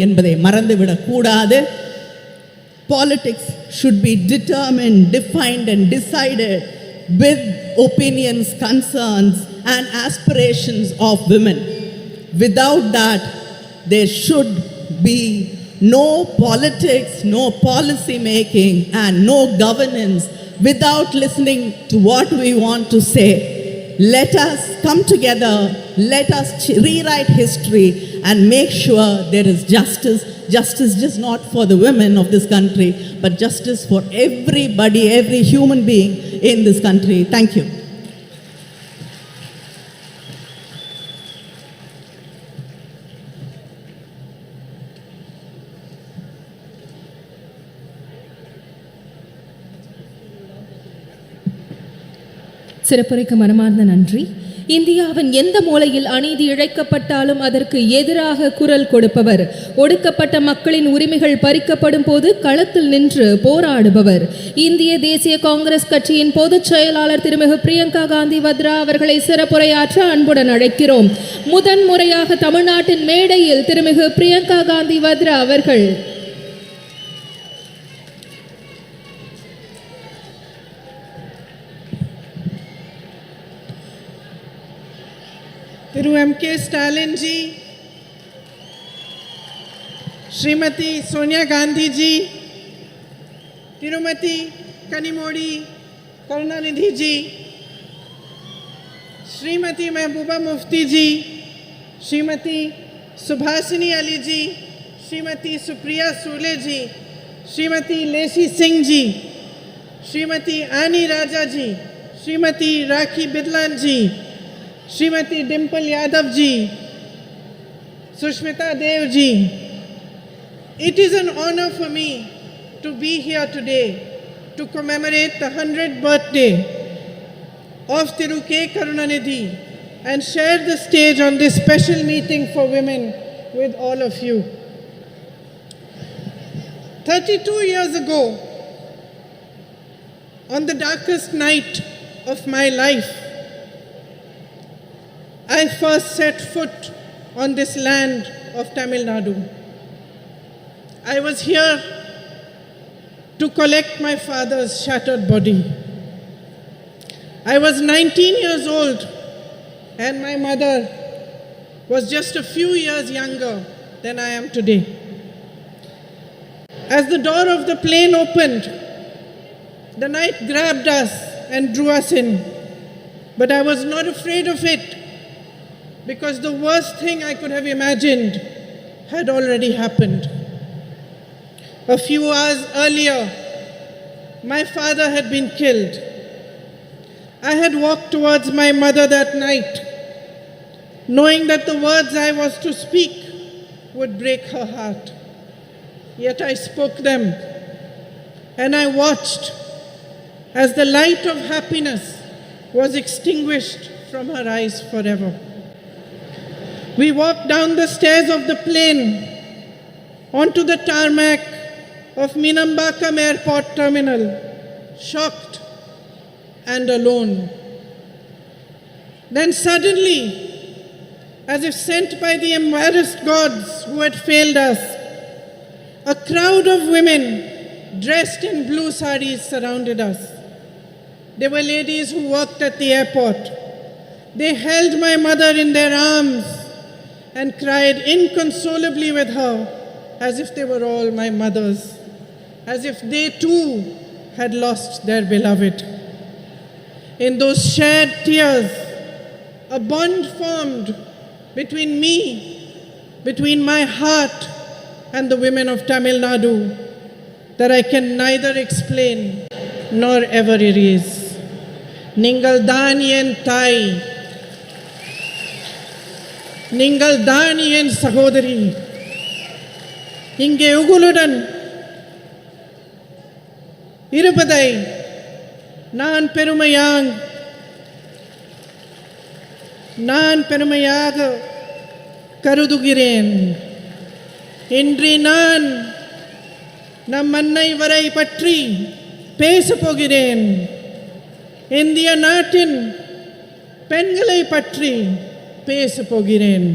என்பதை மறந்துவிடக் கூடாது. Politics should be determined, defined and decided with opinions, concerns and aspirations of women. Without that, there should be no politics, no policy making and no governance without listening to what we want to say. Let us come together, let us rewrite history and make sure there is justice. Justice just not for the women of this country, but justice for everybody, every human being in this country. Thank you. சிறப்புரைக்கு மனமார்ந்த நன்றி. இந்தியாவின் எந்த மூலையில் அநீதி இழைக்கப்பட்டாலும் அதற்கு எதிராக குரல் கொடுப்பவர், ஒடுக்கப்பட்ட மக்களின் உரிமைகள் பறிக்கப்படும் போது களத்தில் நின்று போராடுபவர், இந்திய தேசிய காங்கிரஸ் கட்சியின் பொதுச் செயலாளர் திருமிகு பிரியங்கா காந்தி வத்ரா அவர்களை சிறப்புரையாற்ற அன்புடன் அழைக்கிறோம். முதன்முறையாக தமிழ்நாட்டின் மேடையில் திருமிகு பிரியங்கா காந்தி வத்ரா அவர்கள். Thiru M.K. Stalin ji, Srimati Sonia Gandhi ji, Tirumati Kanimodi Karunanidhi ji, Srimati Mehbooba Mufti ji, Srimati Subhasini Ali ji, Srimati Supriya Sule ji, Srimati Lacey Singh ji, Srimati Ani Raja ji, Srimati Rakhi Bidlan ji, Srimati Dimple Yadav ji, Sushmita Dev ji. It is an honor for me to be here today to commemorate the 100th birthday of Thiru K. Karunanidhi and share the stage on this special meeting for women with all of you. 32 years ago, on the darkest night of my life, I first set foot on this land of Tamil Nadu. I was here to collect my father's shattered body. I was 19 years old and my mother was just a few years younger than I am today. As the door of the plane opened, the night grabbed us and drew us in. But I was not afraid of it, because the worst thing I could have imagined had already happened. A few hours earlier, my father had been killed. I had walked towards my mother that night, knowing that the words I was to speak would break her heart. Yet I spoke them, and I watched as the light of happiness was extinguished from her eyes forever. We walked down the stairs of the plane onto the tarmac of Minambakam Airport Terminal, shocked and alone. Then suddenly, as if sent by the embarrassed gods who had failed us, a crowd of women dressed in blue saris surrounded us. They were ladies who worked at the airport. They held my mother in their arms and cried inconsolably with her, as if they were all my mothers, as if they too had lost their beloved. In those shared tears, a bond formed between me, between my heart and the women of Tamil Nadu that I can neither explain nor ever erase. Ningal Daniyen Thai, நீங்கள் தான் என் சகோதரி. இங்கே உங்களுடன் இருப்பதை நான் பெருமையாக கருதுகிறேன். இன்று நான் நம் அன்னை வரை பற்றி பேசப் போகிறேன். இந்திய நாட்டின் பெண்களை பற்றி பேசப் போகிறேன்.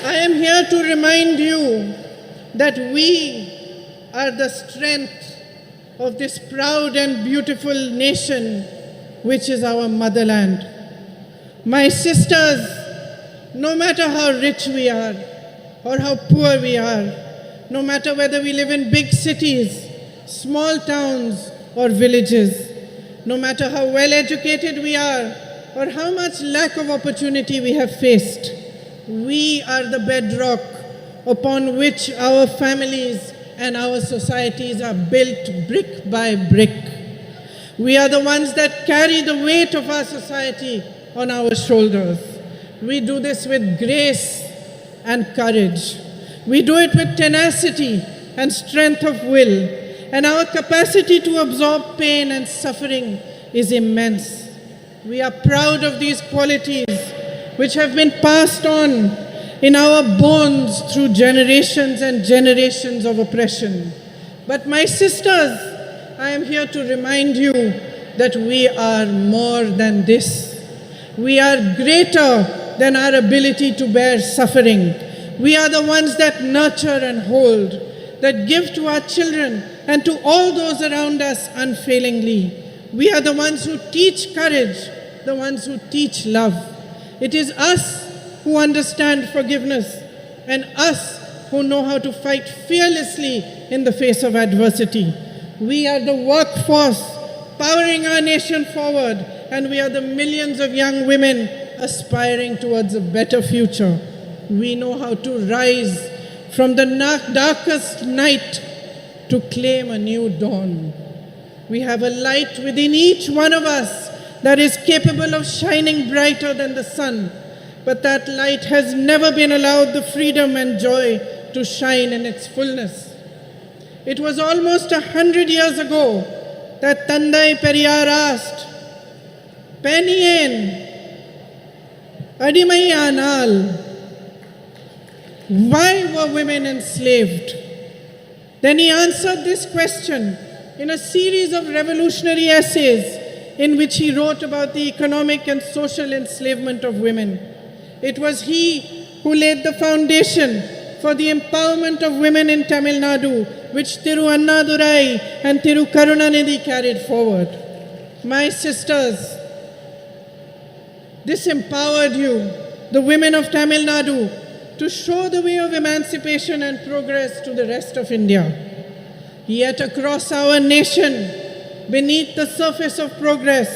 I am here to remind you that we are the strength of this proud and beautiful nation, which is our motherland. My sisters, no matter how rich we are or how poor we are, no matter whether we live in big cities, small towns, or villages, no matter how well educated we are or how much lack of opportunity we have faced, we are the bedrock upon which our families and our societies are built brick by brick. We are the ones that carry the weight of our society on our shoulders. We do this with grace and courage. We do it with tenacity and strength of will, and our capacity to absorb pain and suffering is immense. We are proud of these qualities which have been passed on in our bones through generations and generations of oppression. But my sisters, I am here to remind you that we are more than this. We are greater than our ability to bear suffering. We are the ones that nurture and hold, that give to our children and to all those around us unfailingly. We are the ones who teach courage, the ones who teach love. It is us who understand forgiveness and us who know how to fight fearlessly in the face of adversity. We are the workforce powering our nation forward, and we are the millions of young women aspiring towards a better future. We know how to rise from the darkest night to claim a new dawn. We have a light within each one of us that is capable of shining brighter than the sun, but that light has never been allowed the freedom and joy to shine in its fullness. It was almost 100 years ago that Tandai Periyar asked, "Penien, Adimai Anal," why were women enslaved? Then he answered this question in a series of revolutionary essays in which he wrote about the economic and social enslavement of women. It was he who laid the foundation for the empowerment of women in Tamil Nadu, which Thiru Annadurai and Thiru Karunanidhi carried forward. My sisters, this empowered you, the women of Tamil Nadu, to show the way of emancipation and progress to the rest of India. Yet across our nation, beneath the surface of progress,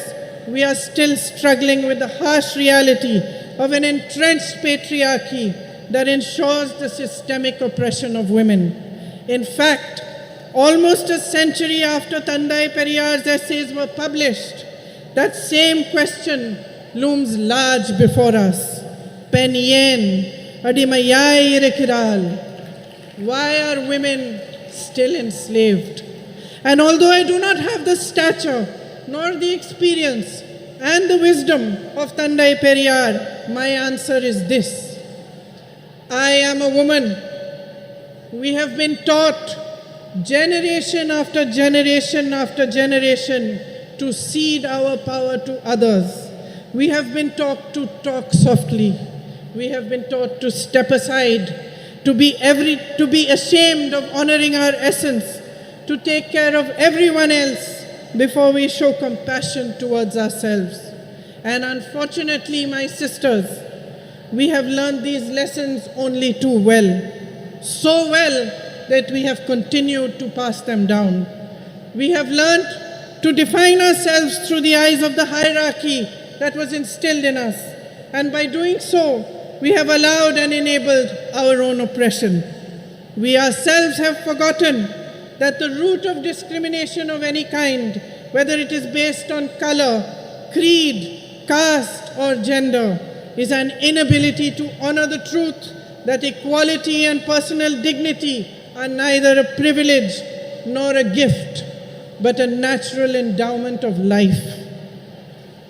we are still struggling with the harsh reality of an entrenched patriarchy that ensures the systemic oppression of women. In fact, almost a century after Tandai Periyar's essays were published, that same question looms large before us. Penien, Adimayai Rekiral. Why are women still enslaved? And although I do not have the stature, nor the experience, and the wisdom of Tandai Periyar, my answer is this. I am a woman. We have been taught generation after generation after generation to cede our power to others. We have been taught to talk softly. We have been taught to step aside, to be ashamed of honoring our essence, to take care of everyone else before we show compassion towards ourselves. And unfortunately, my sisters, we have learned these lessons only too well. So well that we have continued to pass them down. We have learned to define ourselves through the eyes of the hierarchy that was instilled in us. And by doing so, we have allowed and enabled our own oppression. We ourselves have forgotten that the root of discrimination of any kind, whether it is based on color, creed, caste, or gender, is an inability to honor the truth that equality and personal dignity are neither a privilege nor a gift, but a natural endowment of life.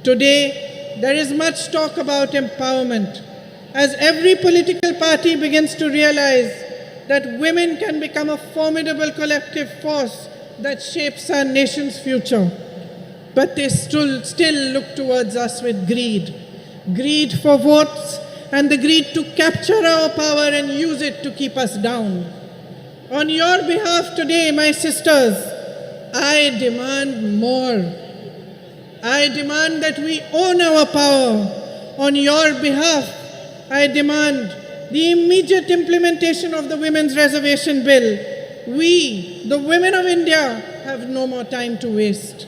Today, there is much talk about empowerment, as every political party begins to realize that women can become a formidable collective force that shapes our nation's future. But they still look towards us with greed. Greed for votes and the greed to capture our power and use it to keep us down. On your behalf today, my sisters, I demand more. I demand that we own our power. On your behalf, I demand the immediate implementation of the Women's Reservation Bill. We, the women of India, have no more time to waste.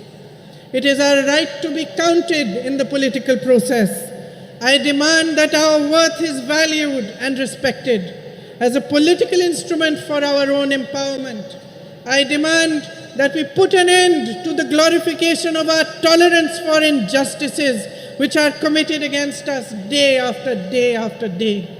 It is our right to be counted in the political process. I demand that our worth is valued and respected as a political instrument for our own empowerment. I demand that we put an end to the glorification of our tolerance for injustices which are committed against us day after day after day.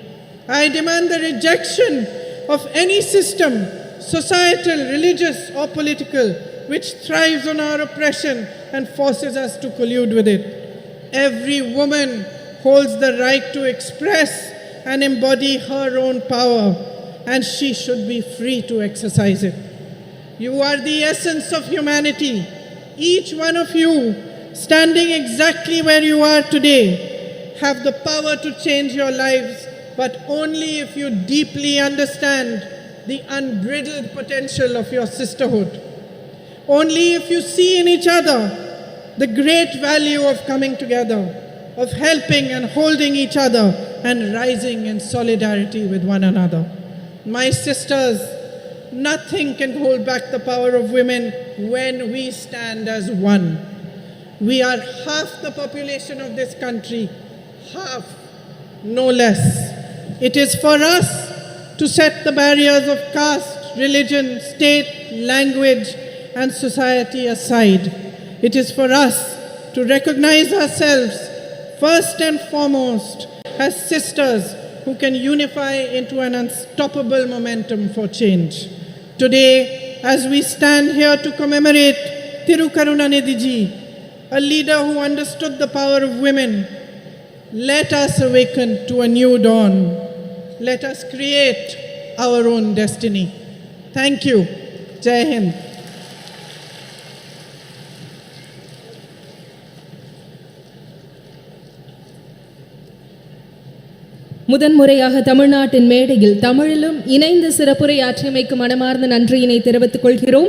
I demand the rejection of any system, societal, religious, or political, which thrives on our oppression and forces us to collude with it. Every woman holds the right to express and embody her own power, and she should be free to exercise it. You are the essence of humanity. Each one of you, standing exactly where you are today, have the power to change your lives, but only if you deeply understand the unbridled potential of your sisterhood. Only if you see in each other the great value of coming together, of helping and holding each other and rising in solidarity with one another. My sisters, nothing can hold back the power of women when we stand as one. We are half the population of this country, half, no less. It is for us to set the barriers of caste, religion, state, language, and society aside. It is for us to recognize ourselves first and foremost as sisters who can unify into an unstoppable momentum for change. Today, as we stand here to commemorate Thiru Karunanidhi Ji, a leader who understood the power of women, let us awaken to a new dawn. Let us create our own destiny. Thank you. Jai Hind. முதன்முறையாக தமிழ்நாட்டின் மேடையில் தமிழிலும் இணைந்து சிறப்புரையாற்றியமைக்கு மனமார்ந்த நன்றியினை தெரிவித்துக் கொள்கிறோம்.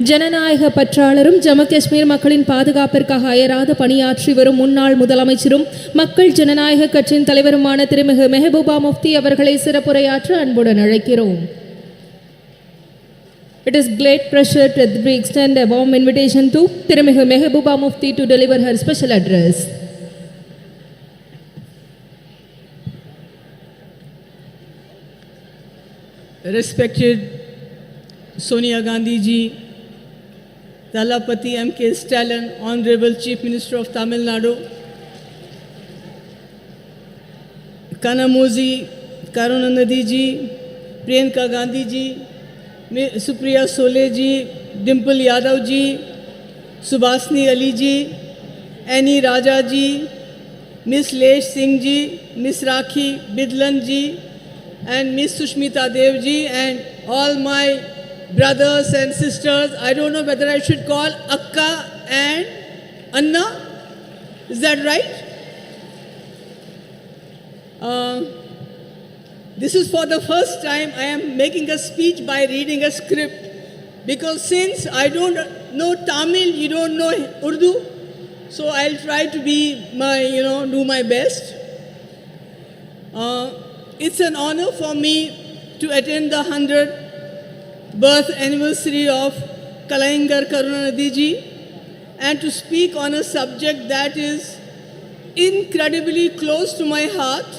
ஜனநாயக பற்றாளரும் ஜம்மு காஷ்மீர் மக்களின் பாதுகாப்பிற்காக அயராது பணியாற்றி வரும் முன்னாள் முதலமைச்சரும் மக்கள் ஜனநாயக கட்சியின் தலைவருமான திருமிகு மெஹபூபா முஃப்தி அவர்களை சிறப்புரையாற்ற அன்புடன் அழைக்கிறோம். It is great pleasure that we extend a warm invitation to திருமிகு Mehbooba Mufti to deliver her special address. Respected Sonia Gandhi ji, Talapati M.K. Stalin, Honorable Chief Minister of Tamil Nadu, Kanamozi Karunanidhi ji, Priyanka Gandhi ji, Supriya Sole ji, Dimple Yadav ji, Subhasni Ali ji, Annie Raja ji, Miss Lesh Singh ji, Miss Rakhi Bidlan ji, and Miss Sushmita Dev ji, and all my brothers and sisters. I don't know whether I should call Akka and Anna. Is that right? This is for the first time I am making a speech by reading a script, because since I don't know Tamil, you don't know Urdu, so I'll try to be do my best. It's an honor for me to attend the 100th birth anniversary of Kalaignar Karunanidhi ji and to speak on a subject that is incredibly close to my heart,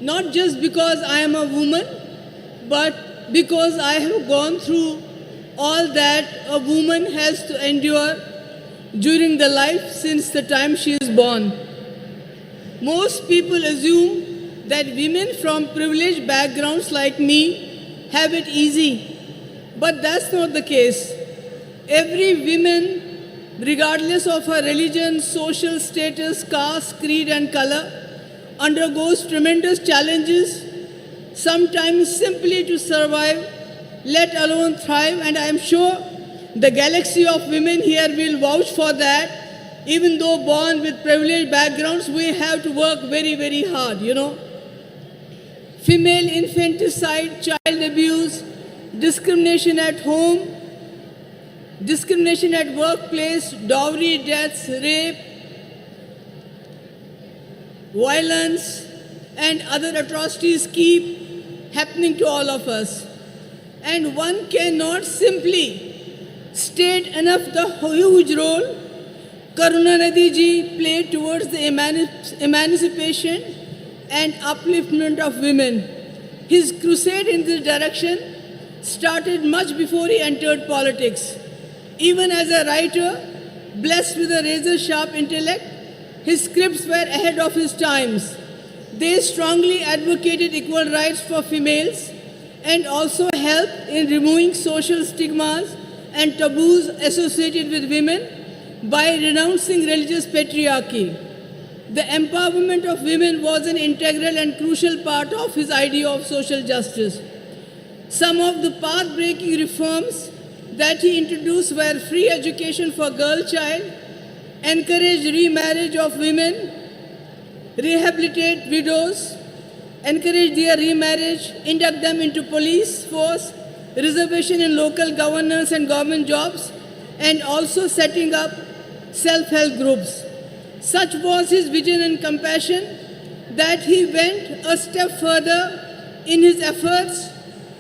not just because I am a woman, but because I have gone through all that a woman has to endure during the life since the time she is born. Most people assume that women from privileged backgrounds like me have it easy, but that's not the case. Every woman, regardless of her religion, social status, caste, creed and color, undergoes tremendous challenges, sometimes simply to survive, let alone thrive, and I am sure the galaxy of women here will vouch for that. Even though born with privileged backgrounds, we have to work very, very hard, female infanticide, child abuse, discrimination at home, discrimination at workplace, dowry, deaths, rape, violence, and other atrocities keep happening to all of us. And one cannot simply state enough the huge role Karunanidhi ji played towards the emancipation and upliftment of women. His crusade in this direction started much before he entered politics. Even as a writer, blessed with a razor-sharp intellect, his scripts were ahead of his times. They strongly advocated equal rights for females and also helped in removing social stigmas and taboos associated with women by renouncing religious patriarchy. The empowerment of women was an integral and crucial part of his idea of social justice. Some of the path-breaking reforms that he introduced were free education for girl child, encouraged remarriage of women, rehabilitate widows, encourage their remarriage, induct them into police force, reservation in local governance and government jobs, and also setting up self-help groups. Such was his vision and compassion that he went a step further in his efforts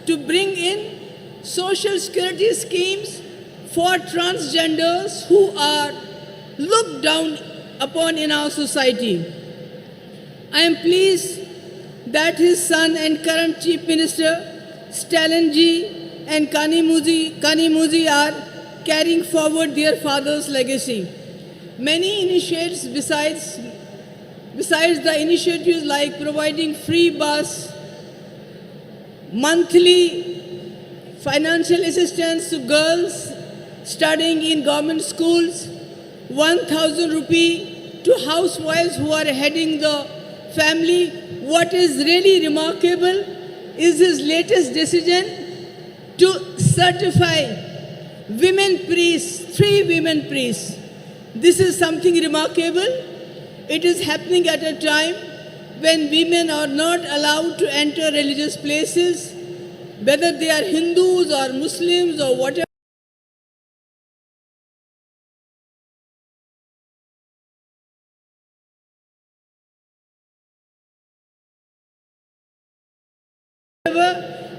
to bring in social security schemes for transgenders who are looked down upon in our society. I am pleased that his son and current Chief Minister, Stalinji and Kanimouzi are carrying forward their father's legacy. Many initiatives besides the initiatives like providing free bus, monthly financial assistance to girls studying in government schools, 1,000 rupee to housewives who are heading the family. What is really remarkable is his latest decision to certify women priests, 3 women priests. This is something remarkable. It is happening at a time when women are not allowed to enter religious places, whether they are Hindus or Muslims or whatever.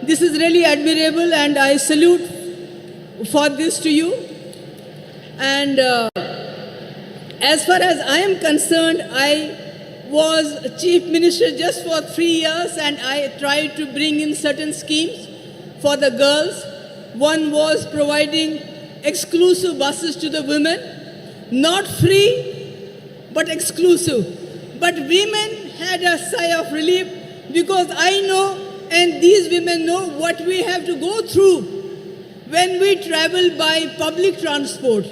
This is really admirable and I salute for this to you. And as far as I am concerned, I was Chief Minister just for 3 years and I tried to bring in certain schemes for the girls. One was providing exclusive buses to the women, not free, but exclusive. But women had a sigh of relief because I know and these women know what we have to go through when we travel by public transport.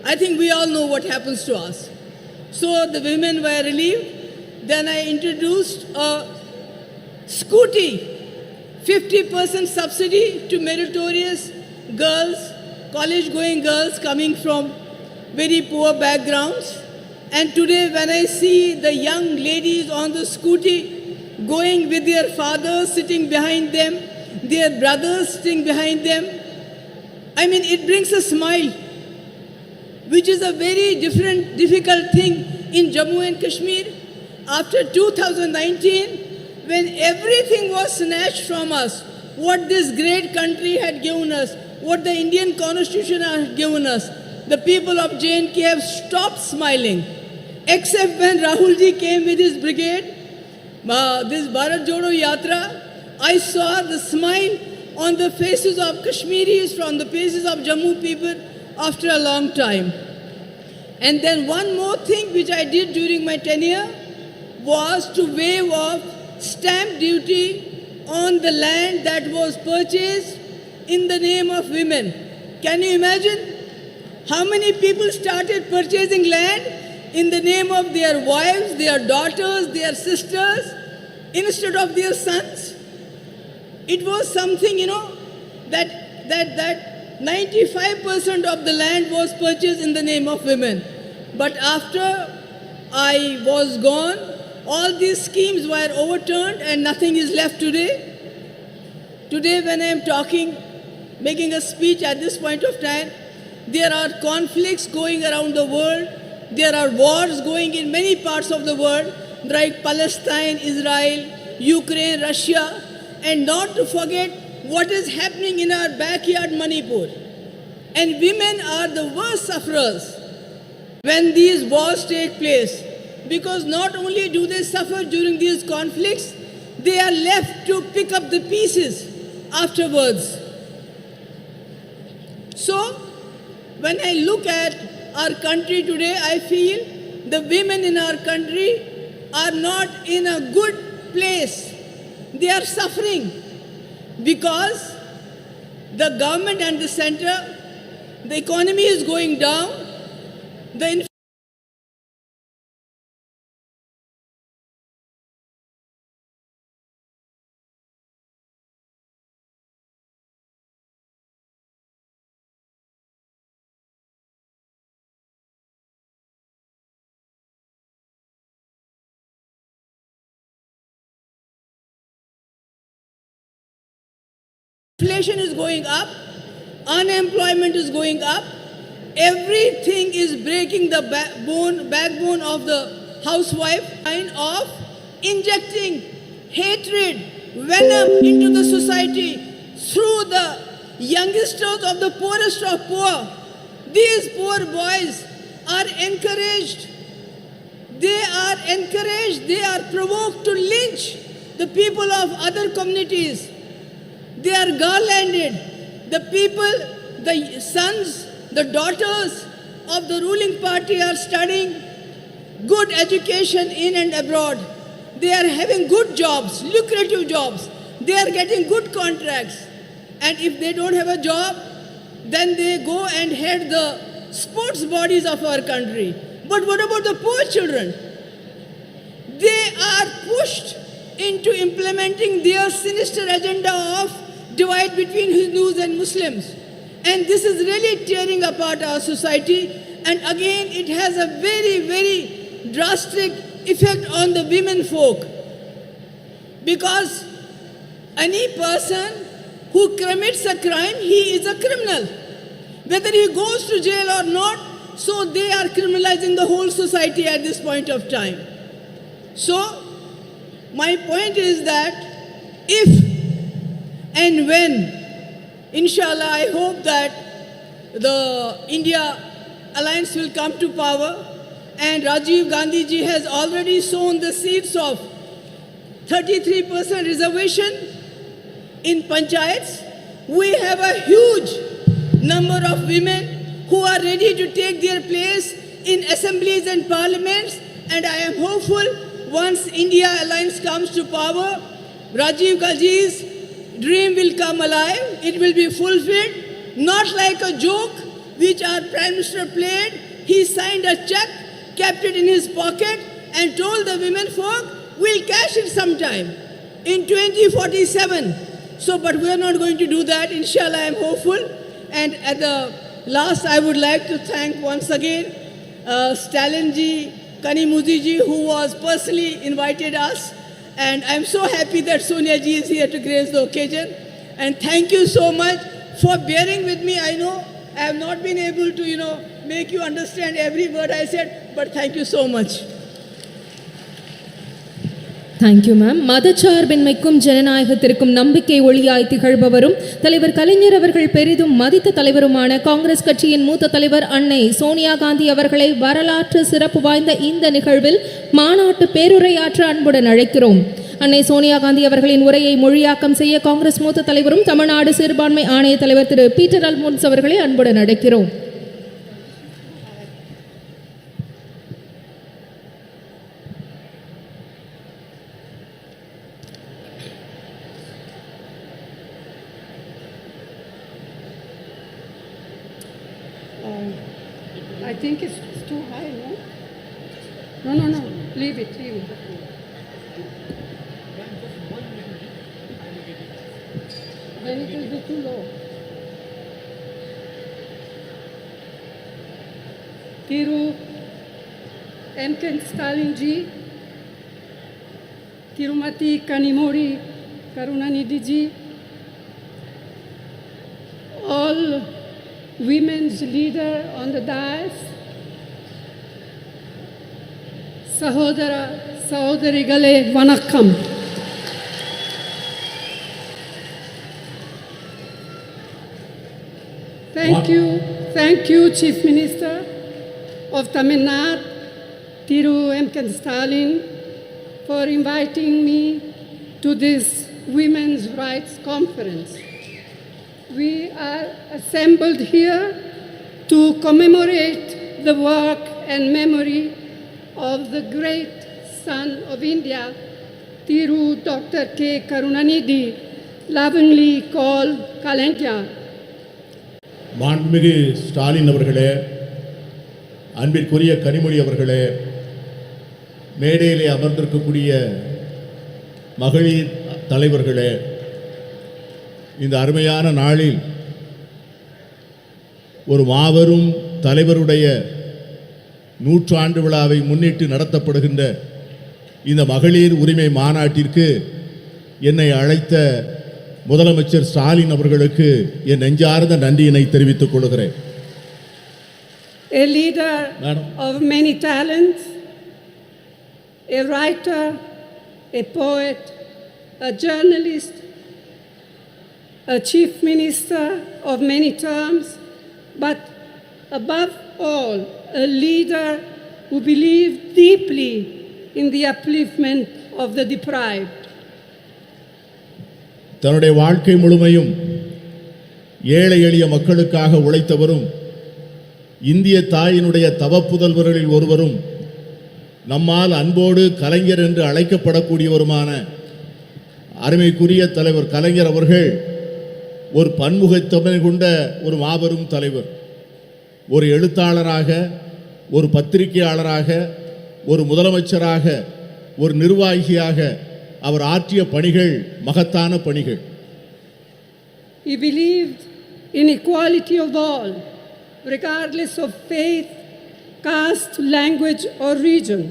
I think we all know what happens to us. So the women were relieved. Then I introduced a scooty, 50% subsidy to meritorious girls, college-going girls coming from very poor backgrounds. And today when I see the young ladies on the scooty going with their fathers sitting behind them, their brothers sitting behind them, I mean, it brings a smile, which is a very difficult thing in Jammu and Kashmir. After 2019, when everything was snatched from us, what this great country had given us, what the Indian Constitution had given us, the people of J&K have stopped smiling, except when Rahulji came with his brigade, this Bharat Jodo Yatra, I saw the smile on the faces of Kashmiris, from the faces of Jammu people after a long time. And then one more thing which I did during my tenure was to waive off stamp duty on the land that was purchased in the name of women. Can you imagine how many people started purchasing land in the name of their wives, their daughters, their sisters, instead of their sons? It was something, that 95% of the land was purchased in the name of women. But after I was gone, all these schemes were overturned and nothing is left today. Today, when I am talking, making a speech at this point of time, there are conflicts going around the world. There are wars going in many parts of the world, like Palestine, Israel, Ukraine, Russia, and not to forget what is happening in our backyard, Manipur. And women are the worst sufferers when these wars take place, because not only do they suffer during these conflicts, they are left to pick up the pieces afterwards. So, when I look at our country today, I feel the women in our country are not in a good place. They are suffering because the government and the center, the economy is going down, the inflation is going up, unemployment is going up, everything is breaking the backbone of the housewife, kind of injecting hatred, venom into the society through the youngsters of the poorest of poor. These poor boys are encouraged. They are provoked to lynch the people of other communities. They are garlanded. The people, the sons, the daughters of the ruling party are studying good education in and abroad. They are having good jobs, lucrative jobs. They are getting good contracts. And if they don't have a job, then they go and head the sports bodies of our country. But what about the poor children? They are pushed into implementing their sinister agenda of divide between Hindus and Muslims. And this is really tearing apart our society. And again, it has a very, very drastic effect on the women folk. Because any person who commits a crime, he is a criminal. Whether he goes to jail or not, so they are criminalizing the whole society at this point of time. So, my point is that if and when, inshallah, I hope that the India alliance will come to power, and Rajiv Gandhi ji has already sown the seeds of 33% reservation in panchayats. We have a huge number of women who are ready to take their place in assemblies and parliaments, and I am hopeful once India alliance comes to power, Rajiv Gandhi's dream will come alive, it will be fulfilled, not like a joke which our Prime Minister played. He signed a check, kept it in his pocket and told the women folk, we'll cash it sometime in 2047. So, but we are not going to do that, inshallah. I am hopeful. And at the last, I would like to thank once again Stalin ji, Kanimuzi ji, who was personally invited us. And I'm so happy that Sonia ji is here to grace the occasion. And thank you so much for bearing with me. I know I have not been able to, make you understand every word I said, but thank you so much. Thank you ma'am. மதச்சார்பின்மைக்கும் ஜனநாயகத்திற்கும் நம்பிக்கை ஒளியாய் திகழ்பவரும் தலைவர் கலைஞர் அவர்கள் பெரிதும் மதித்த தலைவருமான காங்கிரஸ் கட்சியின் மூத்த தலைவர் அன்னை சோனியா காந்தி அவர்களை வரலாற்று சிறப்பு வாய்ந்த இந்த நிகழ்வில் மாநாட்டு பேருரையாற்ற அன்புடன் அழைக்கிறோம். அன்னை சோனியா காந்தி அவர்களின் உரையை மொழியாக்கம் செய்ய காங்கிரஸ் மூத்த தலைவரும் தமிழ்நாடு சிறுபான்மை ஆணைய தலைவர் திரு பீட்டர் அல்மோன்ஸ் அவர்களை அன்புடன் அழைக்கிறோம். I think it's too high, no? No. Leave it. Then it will be too low. Thiru M. K. Stalin ji, Tirumati Kanimori Karunanidhi ji, all women's leader on the dais, Sahodara, Sahodarigale, Vanakkam. Thank you, Chief Minister of Tamil Nadu, Thiru M. K. Stalin, for inviting me to this Women's Rights Conference. We are assembled here to commemorate the work and memory of the great son of India, Thiru Dr. K. Karunanidhi, lovingly called Kalaignar. மாண்புமிகு ஸ்டாலின் அவர்களே, அன்பிற்குரிய கனிமொழி அவர்களே, மேடையிலே அமர்ந்திருக்கக்கூடிய மகளிர் தலைவர்களே, இந்த அருமையான நாளில் ஒரு மாபெரும் தலைவருடைய 100 ஆண்டு விழாவை முன்னிட்டு நடத்தப்படுகின்ற இந்த மகளிர் உரிமை மாநாட்டிற்கு என்னை அழைத்த முதலமைச்சர் ஸ்டாலின் அவர்களுக்கு என் நெஞ்சார்ந்த நன்றியினை தெரிவித்துக் கொள்கிறேன். A leader of many talents, a writer, a poet, a journalist, a chief minister of many terms, but above all, a leader who believed deeply in the upliftment of the deprived. தன்னுடைய வாழ்க்கை முழுமையும் ஏழை எளிய மக்களுக்காக உழைத்தவரும் இந்திய தாயினுடைய தவப்புதல்வர்களில் ஒருவரும் நம்மால் அன்போடு கலைஞர் என்று அழைக்கப்படக்கூடியவருமான அருமைக்குரிய தலைவர் கலைஞர் அவர்கள் ஒரு பன்முகத்தன்மை கொண்ட ஒரு மாபெரும் தலைவர். ஒரு எழுத்தாளராக, ஒரு பத்திரிகையாளராக, ஒரு முதலமைச்சராக, ஒரு நிர்வாகியாக அவர் ஆற்றிய பணிகள் மகத்தான பணிகள். He believed in equality of all, regardless of faith, caste, language, or region.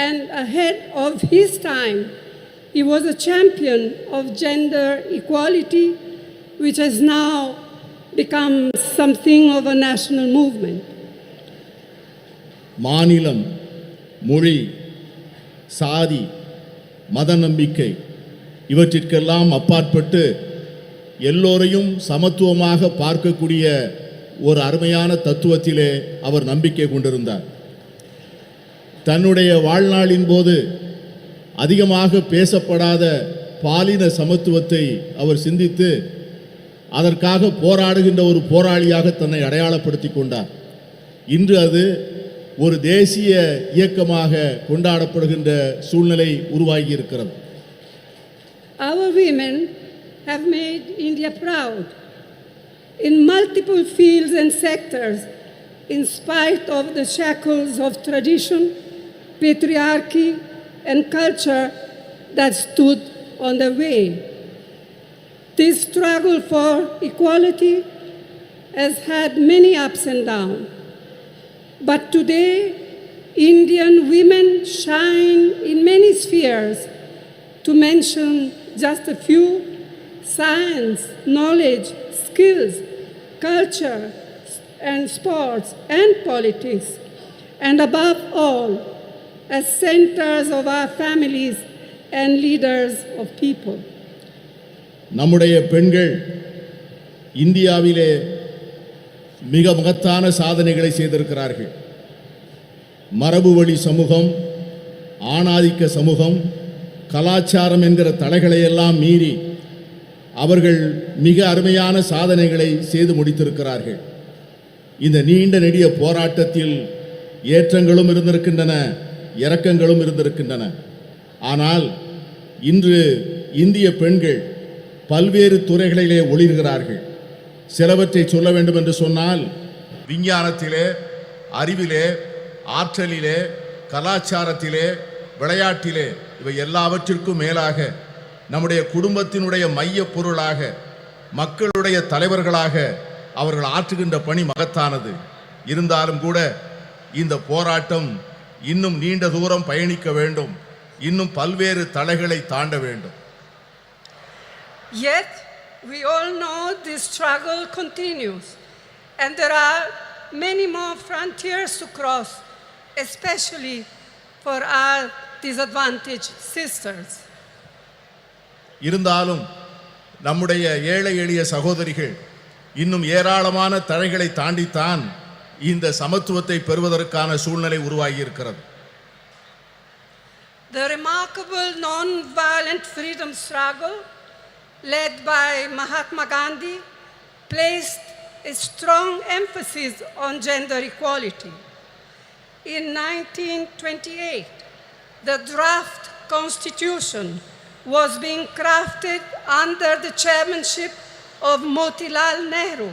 And ahead of his time, he was a champion of gender equality, which has now become something of a national movement. மாநிலம், மொழி, சாதி, மத நம்பிக்கை இவற்றிற்கெல்லாம் அப்பாற்பட்டு எல்லோரையும் சமத்துவமாக பார்க்கக்கூடிய ஒரு அருமையான தத்துவத்திலே அவர் நம்பிக்கை கொண்டிருந்தார். தன்னுடைய வாழ்நாளின் போது அதிகமாக பேசப்படாத பாலின சமத்துவத்தை அவர் சிந்தித்து அதற்காக போராடுகின்ற ஒரு போராளியாக தன்னை அடையாளப்படுத்தி கொண்டார். இன்று அது ஒரு தேசிய இயக்கமாக கொண்டாடப்படுகின்ற சூழ்நிலை உருவாகி இருக்கிறது. Our women have made India proud in multiple fields and sectors, in spite of the shackles of tradition, patriarchy, and culture that stood on the way. This struggle for equality has had many ups and downs. But today, Indian women shine in many spheres. To mention just a few: science, knowledge, skills, culture, and sports, and politics. And above all, as centers of our families and leaders of people. நம்முடைய பெண்கள் இந்தியாவிலே மிக மகத்தான சாதனைகளை செய்திருக்கிறார்கள். மரபு வழி சமூகம், ஆணாதிக்க சமூகம், கலாச்சாரம் என்கிற தடைகளை எல்லாம் மீறி அவர்கள் மிக அருமையான சாதனைகளை செய்து முடித்திருக்கிறார்கள். இந்த நீண்ட நெடிய போராட்டத்தில் ஏற்றங்களும் இருந்திருக்கின்றன, இறக்கங்களும் இருந்திருக்கின்றன. ஆனால் இன்று இந்திய பெண்கள் பல்வேறு துறைகளிலே ஒளிர்கிறார்கள். சிலவற்றை சொல்ல வேண்டும் என்று சொன்னால், விஞ்ஞானத்திலே, அறிவிலே, ஆற்றலிலே, கலாச்சாரத்திலே, விளையாட்டிலே, இவை எல்லாவற்றிற்கும் மேலாக நம்முடைய குடும்பத்தினுடைய மைய பொருளாக, மக்களுடைய தலைவர்களாக அவர்கள் ஆற்றுகின்ற பணி மகத்தானது. இருந்தாலும் கூட இந்த போராட்டம் இன்னும் நீண்ட தூரம் பயணிக்க வேண்டும். இன்னும் பல்வேறு தடைகளை தாண்ட வேண்டும். Yet, we all know this struggle continues, and there are many more frontiers to cross, especially for our disadvantaged sisters. இருந்தாலும் நம்முடைய ஏழை எளிய சகோதரிகள் இன்னும் ஏராளமான தடைகளை தாண்டித்தான் இந்த சமத்துவத்தை பெறுவதற்கான சூழ்நிலை உருவாகி இருக்கிறது. The remarkable non-violent freedom struggle led by Mahatma Gandhi placed a strong emphasis on gender equality. In 1928, the draft constitution was being crafted under the chairmanship of Motilal Nehru,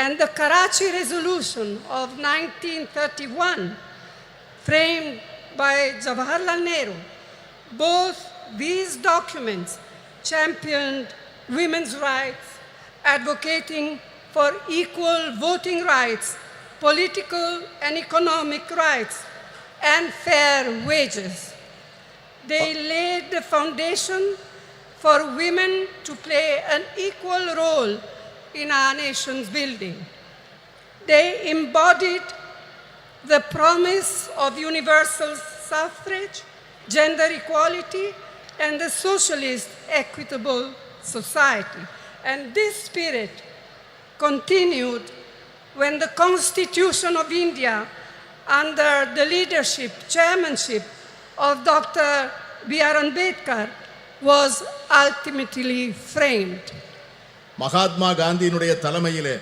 and the Karachi Resolution of 1931, framed by Jawaharlal Nehru. Both these documents championed women's rights, advocating for equal voting rights, political and economic rights, and fair wages. They laid the foundation for women to play an equal role in our nation's building. They embodied the promise of universal suffrage, gender equality, and the socialist equitable society. And this spirit continued when the Constitution of India, under the leadership, chairmanship of Dr. B.R. Ambedkar, was ultimately framed. Mahatma காந்தியினுடைய தலைமையிலே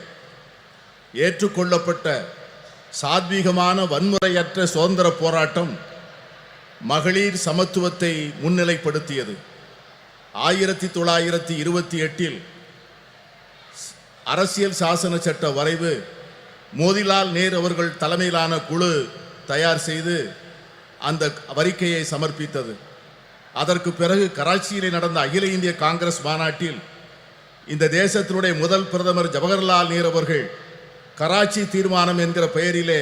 ஏற்றுக்கொள்ளப்பட்ட சாத்வீகமான வன்முறையற்ற சுதந்திர போராட்டம் மகளிர் சமத்துவத்தை முன்னிலைப்படுத்தியது. 1928 அரசியல் சாசன சட்ட வரைவு மோதிலால் நேரு அவர்கள் தலைமையிலான குழு தயார் செய்து அந்த அறிக்கையை சமர்ப்பித்தது. அதற்கு பிறகு கராச்சியிலே நடந்த அகில இந்திய காங்கிரஸ் மாநாட்டில் இந்த தேசத்தினுடைய முதல் பிரதமர் ஜவஹர்லால் நேரு அவர்கள் கராச்சி தீர்மானம் என்கிற பெயரிலே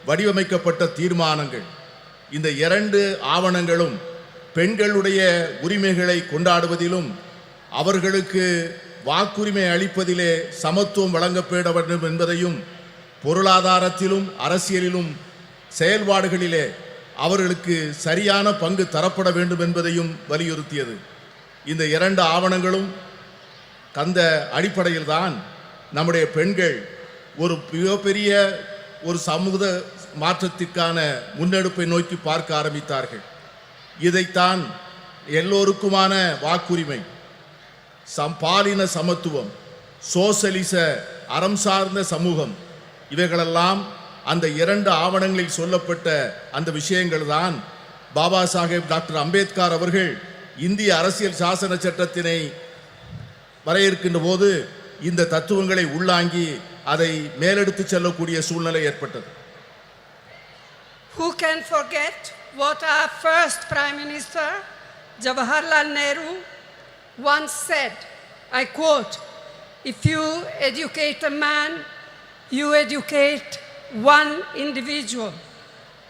வடிவமைக்கப்பட்ட தீர்மானங்கள், இந்த இரண்டு ஆவணங்களும் பெண்களுடைய உரிமைகளை கொண்டாடுவதிலும் அவர்களுக்கு வாக்குரிமை அளிப்பதிலே சமத்துவம் வழங்கப்பட வேண்டும் என்பதையும், பொருளாதாரத்திலும் அரசியலிலும் செயல்பாடுகளிலே அவர்களுக்கு சரியான பங்கு தரப்பட வேண்டும் என்பதையும் வலியுறுத்தியது. இந்த இரண்டு ஆவணங்களும் அந்த அடிப்படையில் தான் நம்முடைய பெண்கள் ஒரு மிகப்பெரிய ஒரு சமூக மாற்றத்திற்கான முன்னெடுப்பை நோக்கி பார்க்க ஆரம்பித்தார்கள். இதைத்தான் எல்லோருக்குமான வாக்குரிமை, பாலின சமத்துவம், சோசலிச அறம் சார்ந்த சமூகம், இவைகளெல்லாம் அந்த இரண்டு ஆவணங்களில் சொல்லப்பட்ட அந்த விஷயங்கள் தான் பாபா சாஹேப் டாக்டர் அம்பேத்கர் அவர்கள் இந்திய அரசியல் சாசன சட்டத்தினை வரையறுக்கின்ற போது இந்த தத்துவங்களை உள்ளாங்கி அதை மேலெடுத்து செல்லக்கூடிய சூழ்நிலை ஏற்பட்டது. Who can forget what our first Prime Minister, Jawaharlal Nehru, once said, I quote, "If you educate a man, you educate one individual.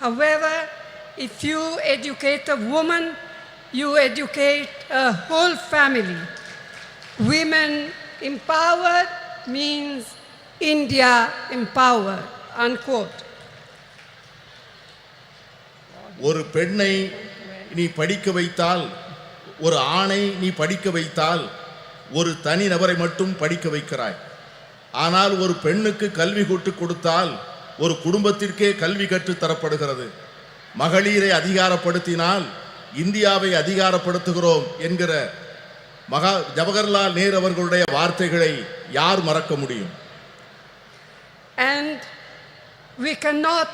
However, if you educate a woman, you educate a whole family. Women empowered means India empowered," unquote. ஒரு பெண்ணை நீ படிக்க வைத்தால், ஒரு ஆணை நீ படிக்க வைத்தால் ஒரு தனி நபரை மட்டும் படிக்க வைக்கிறாய். ஆனால் ஒரு பெண்ணுக்கு கல்வி கற்றுக் கொடுத்தால் ஒரு குடும்பத்திற்கே கல்வி கற்றுத் தரப்படுகிறது. மகளிரை அதிகாரப்படுத்தினால் இந்தியாவை அதிகாரப்படுத்துகிறோம் என்கிற ஜவஹர்லால் நேரு அவர்களுடைய வார்த்தைகளை யார் மறக்க முடியும்? And we cannot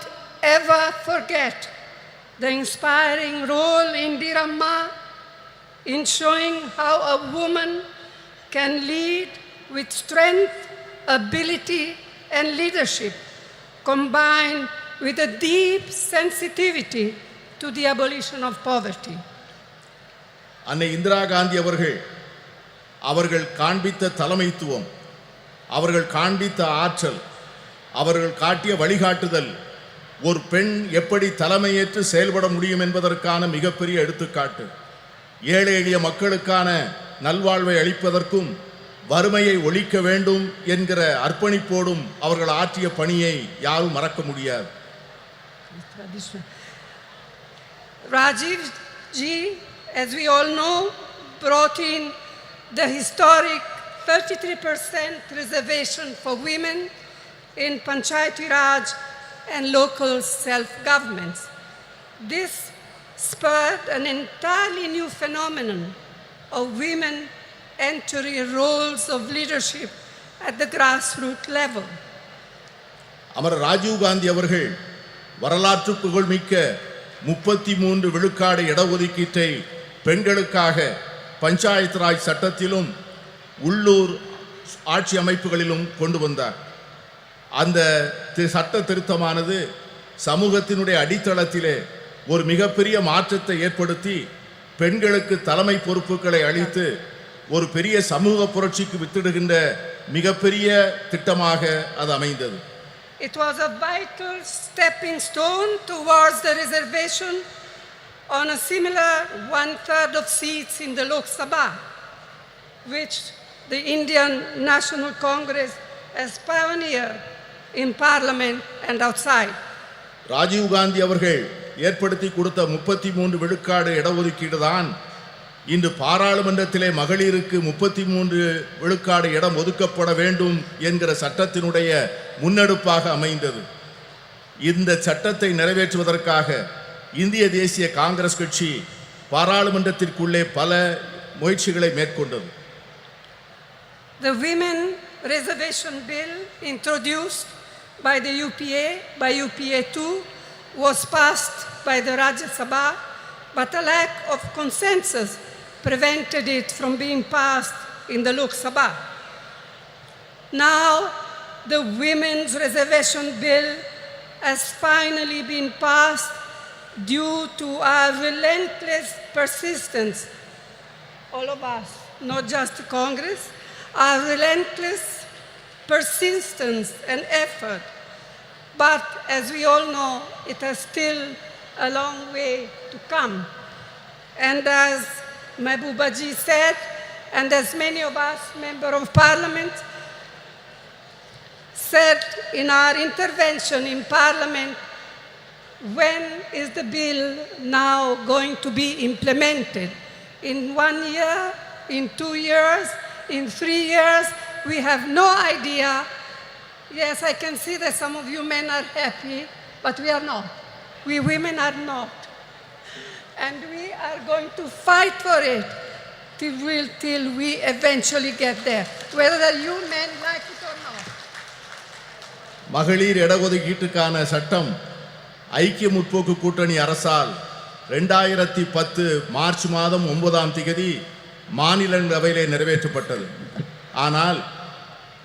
ever forget the inspiring role Indira Amma in showing how a woman can lead with strength, ability, and leadership, combined with a deep sensitivity to the abolition of poverty. அன்னை இந்திரா காந்தி அவர்கள் காண்பித்த தலைமைத்துவம், அவர்கள் காண்பித்த ஆற்றல், அவர்கள் காட்டிய வழிகாட்டுதல் ஒரு பெண் எப்படி தலைமையேற்று செயல்பட முடியும் என்பதற்கான மிகப்பெரிய எடுத்துக்காட்டு. ஏழை எளிய மக்களுக்கான நல்வாழ்வை அளிப்பதற்கும் வறுமையை ஒழிக்க வேண்டும் என்கிற அர்ப்பணிப்போடும் அவர்கள் ஆற்றிய பணியை யாரும் மறக்க முடியாது. Rajiv ji, as we all know, brought in the historic 33% reservation for women in Panchayati Raj and local self-governments. This spurred an entirely new phenomenon of women entering roles of leadership at the grassroots level. Amar Rajiv Gandhi அவர்கள் வரலாற்று புகழ்மிக்க 33 விழுக்காடு இடஒதுக்கீட்டை பெண்களுக்காக பஞ்சாயத்து ராஜ் சட்டத்திலும் உள்ளூர் ஆட்சி அமைப்புகளிலும் கொண்டு வந்தார். அந்த சட்ட திருத்தமானது சமூகத்தினுடைய அடித்தளத்திலே ஒரு மிகப்பெரிய மாற்றத்தை ஏற்படுத்தி பெண்களுக்கு தலைமை பொறுப்புகளை அளித்து ஒரு பெரிய சமூக புரட்சிக்கு வித்திடுகின்ற மிகப்பெரிய திட்டமாக அது அமைந்தது. It was a vital stepping stone towards the reservation on a similar 1/3 of seats in the Lok Sabha, which the Indian National Congress has pioneered in parliament and outside. Rajiv Gandhi அவர்கள் ஏற்படுத்தி கொடுத்த 33 விழுக்காடு இடஒதுக்கீடு தான் இன்று பாராளுமன்றத்திலே மகளிருக்கு 33 விழுக்காடு இடம் ஒதுக்கப்பட வேண்டும் என்கிற சட்டத்தினுடைய முன்னெடுப்பாக அமைந்தது. இந்த சட்டத்தை நிறைவேற்றுவதற்காக இந்திய தேசிய காங்கிரஸ் கட்சி பாராளுமன்றத்திற்குள்ளே பல முயற்சிகளை மேற்கொண்டது. The Women Reservation Bill introduced by the UPA, by UPA2, was passed by the Rajya Sabha, but a lack of consensus prevented it from being passed in the Lok Sabha. Now, the Women's Reservation Bill has finally been passed due to our relentless persistence, all of us, not just the Congress, our relentless persistence and effort. But as we all know, it has still a long way to come. And as Mehbooba ji said, and as many of us, Member of Parliament, said in our intervention in Parliament, when is the bill now going to be implemented? In 1 year, in 2 years, in 3 years? We have no idea. Yes, I can see that some of you men are happy, but we are not. We women are not. And we are going to fight for it till we eventually get there, whether you men like it or not. மகளிர் இடஒதுக்கீட்டுக்கான சட்டம் ஐக்கிய முற்போக்கு கூட்டணி அரசால் 2010 March மாதம் 9ஆம் தேதி மாநிலங்களவையிலே நிறைவேற்றப்பட்டது. ஆனால்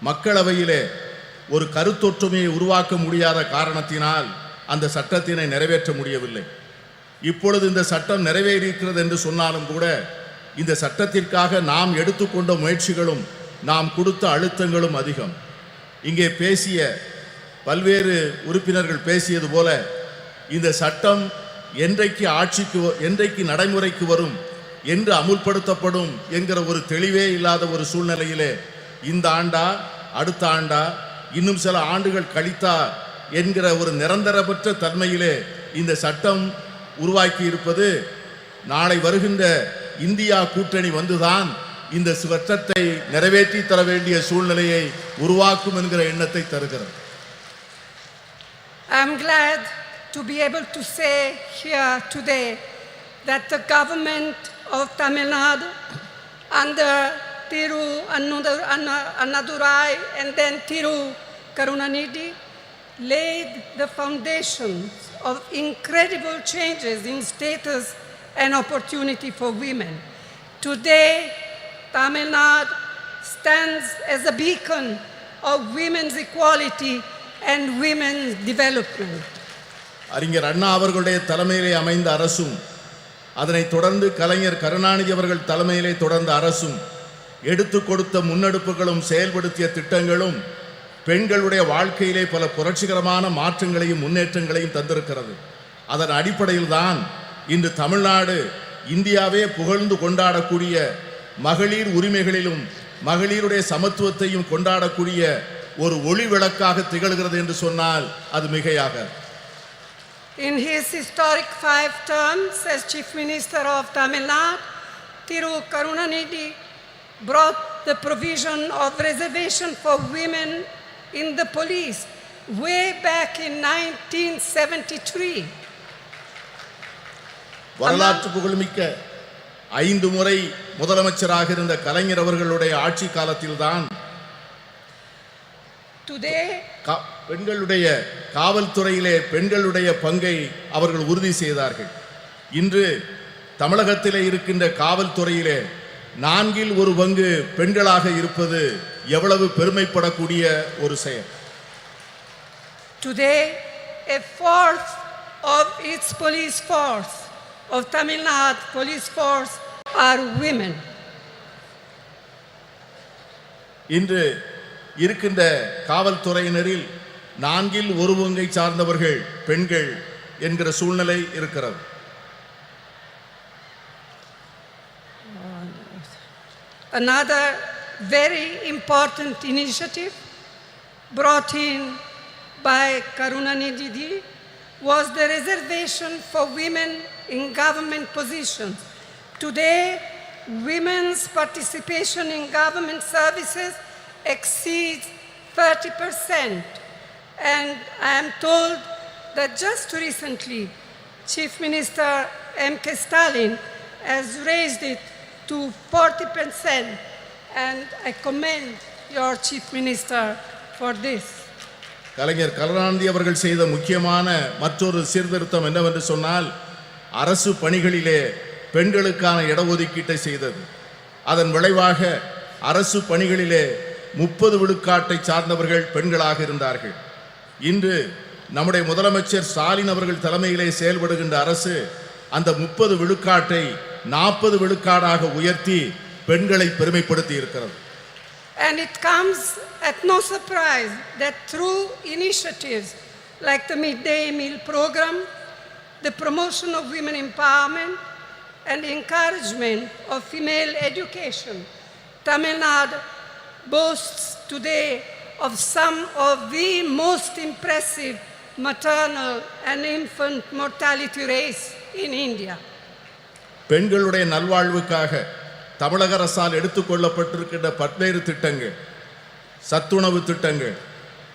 மக்களவையிலே ஒரு கருத்தொற்றுமையை உருவாக்க முடியாத காரணத்தினால் அந்த சட்டத்தினை நிறைவேற்ற முடியவில்லை. இப்பொழுது இந்த சட்டம் நிறைவேறியிருக்கிறது என்று சொன்னாலும் கூட இந்த சட்டத்திற்காக நாம் எடுத்துக்கொண்ட முயற்சிகளும் நாம் கொடுத்த அழுத்தங்களும் அதிகம். இங்கே பேசிய பல்வேறு உறுப்பினர்கள் பேசியது போல இந்த சட்டம் என்றைக்கு நடைமுறைக்கு வரும், என்று அமுல்படுத்தப்படும் என்கிற ஒரு தெளிவே இல்லாத ஒரு சூழ்நிலையிலே இந்த ஆண்டா அடுத்த ஆண்டா இன்னும் சில ஆண்டுகள் கழித்தா என்கிற ஒரு நிரந்தரமற்ற தன்மையிலே இந்த சட்டம் உருவாக்கி இருப்பது நாளை வருகின்ற இந்தியா கூட்டணி வந்துதான் இந்த சட்டத்தை நிறைவேற்றி தர வேண்டிய சூழ்நிலையை உருவாக்கும் என்கிற எண்ணத்தை தருகிறது. I'm glad to be able to say here today that the government of Tamil Nadu under Thiru Annadurai and then Thiru Karunanidhi laid the foundations of incredible changes in status and opportunity for women. Today, Tamil Nadu stands as a beacon of women's equality and women's development. அறிஞர் அண்ணா அவர்களுடைய தலைமையிலே அமைந்த அரசும் அதனை தொடர்ந்து கலைஞர் கருணாநிதி அவர்கள் தலைமையிலே தொடர்ந்த அரசும் எடுத்து கொடுத்த முன்னெடுப்புகளும் செயல்படுத்திய திட்டங்களும் பெண்களுடைய வாழ்க்கையிலே பல புரட்சிகரமான மாற்றங்களையும் முன்னேற்றங்களையும் தந்திருக்கிறது. அதன் அடிப்படையில் தான் இன்று தமிழ்நாடு இந்தியாவே புகழ்ந்து கொண்டாடக்கூடிய மகளிர் உரிமைகளிலும் மகளிருடைய சமத்துவத்தையும் கொண்டாடக்கூடிய ஒரு ஒளி விளக்காக திகழ்கிறது என்று சொன்னால் அது மிகையாக. In his historic 5 terms as Chief Minister of Tamil Nadu, Thiru Karunanidhi brought the provision of reservation for women in the police way back in 1973. வரலாற்று புகழ்மிக்க 5 முறை முதலமைச்சராக இருந்த கலைஞர் அவர்களுடைய ஆட்சி காலத்தில்தான் Today, பெண்களுடைய காவல்துறையிலே பெண்களுடைய பங்கை அவர்கள் உறுதி செய்தார்கள். இன்று தமிழகத்திலே இருக்கின்ற காவல்துறையிலே 1/4 பங்கு பெண்களாக இருப்பது எவ்வளவு பெருமைப்படக்கூடிய ஒரு செயல். Today, 1/4 of its police force, of Tamil Nadu police force, are women. இன்று இருக்கின்ற காவல்துறையினரில் 1/4 பங்கை சார்ந்தவர்கள் பெண்கள் என்கிற சூழ்நிலை இருக்கிறது. Another very important initiative brought in by Karunanidhi was the reservation for women in government positions. Today, women's participation in government services exceeds 30%, and I am told that just recently Chief Minister M.K. Stalin has raised it to 40%, and I commend your Chief Minister for this. கலைஞர் கருணாநிதி அவர்கள் செய்த முக்கியமான மற்றொரு சீர்திருத்தம் என்னவென்று சொன்னால் அரசு பணிகளிலே பெண்களுக்கான இடஒதுக்கீட்டை செய்தது. அதன் விளைவாக அரசு பணிகளிலே 30 விழுக்காட்டை சார்ந்தவர்கள் பெண்களாக இருந்தார்கள். இன்று நம்முடைய முதலமைச்சர் ஸ்டாலின் அவர்கள் தலைமையிலே செயல்படுகின்ற அரசு அந்த 30 விழுக்காட்டை 40 விழுக்காடாக உயர்த்தி பெண்களை பெருமைப்படுத்தி இருக்கிறது. And it comes at no surprise that through initiatives like the midday meal program, the promotion of women empowerment, and encouragement of female education, Tamil Nadu boasts today of some of the most impressive maternal and infant mortality rates in India. பெண்களுடைய நல்வாழ்வுக்காக தமிழக அரசால் எடுத்துக்கொள்ளப்பட்டிருக்கின்ற பல்வேறு திட்டங்கள், சத்துணவு திட்டங்கள்,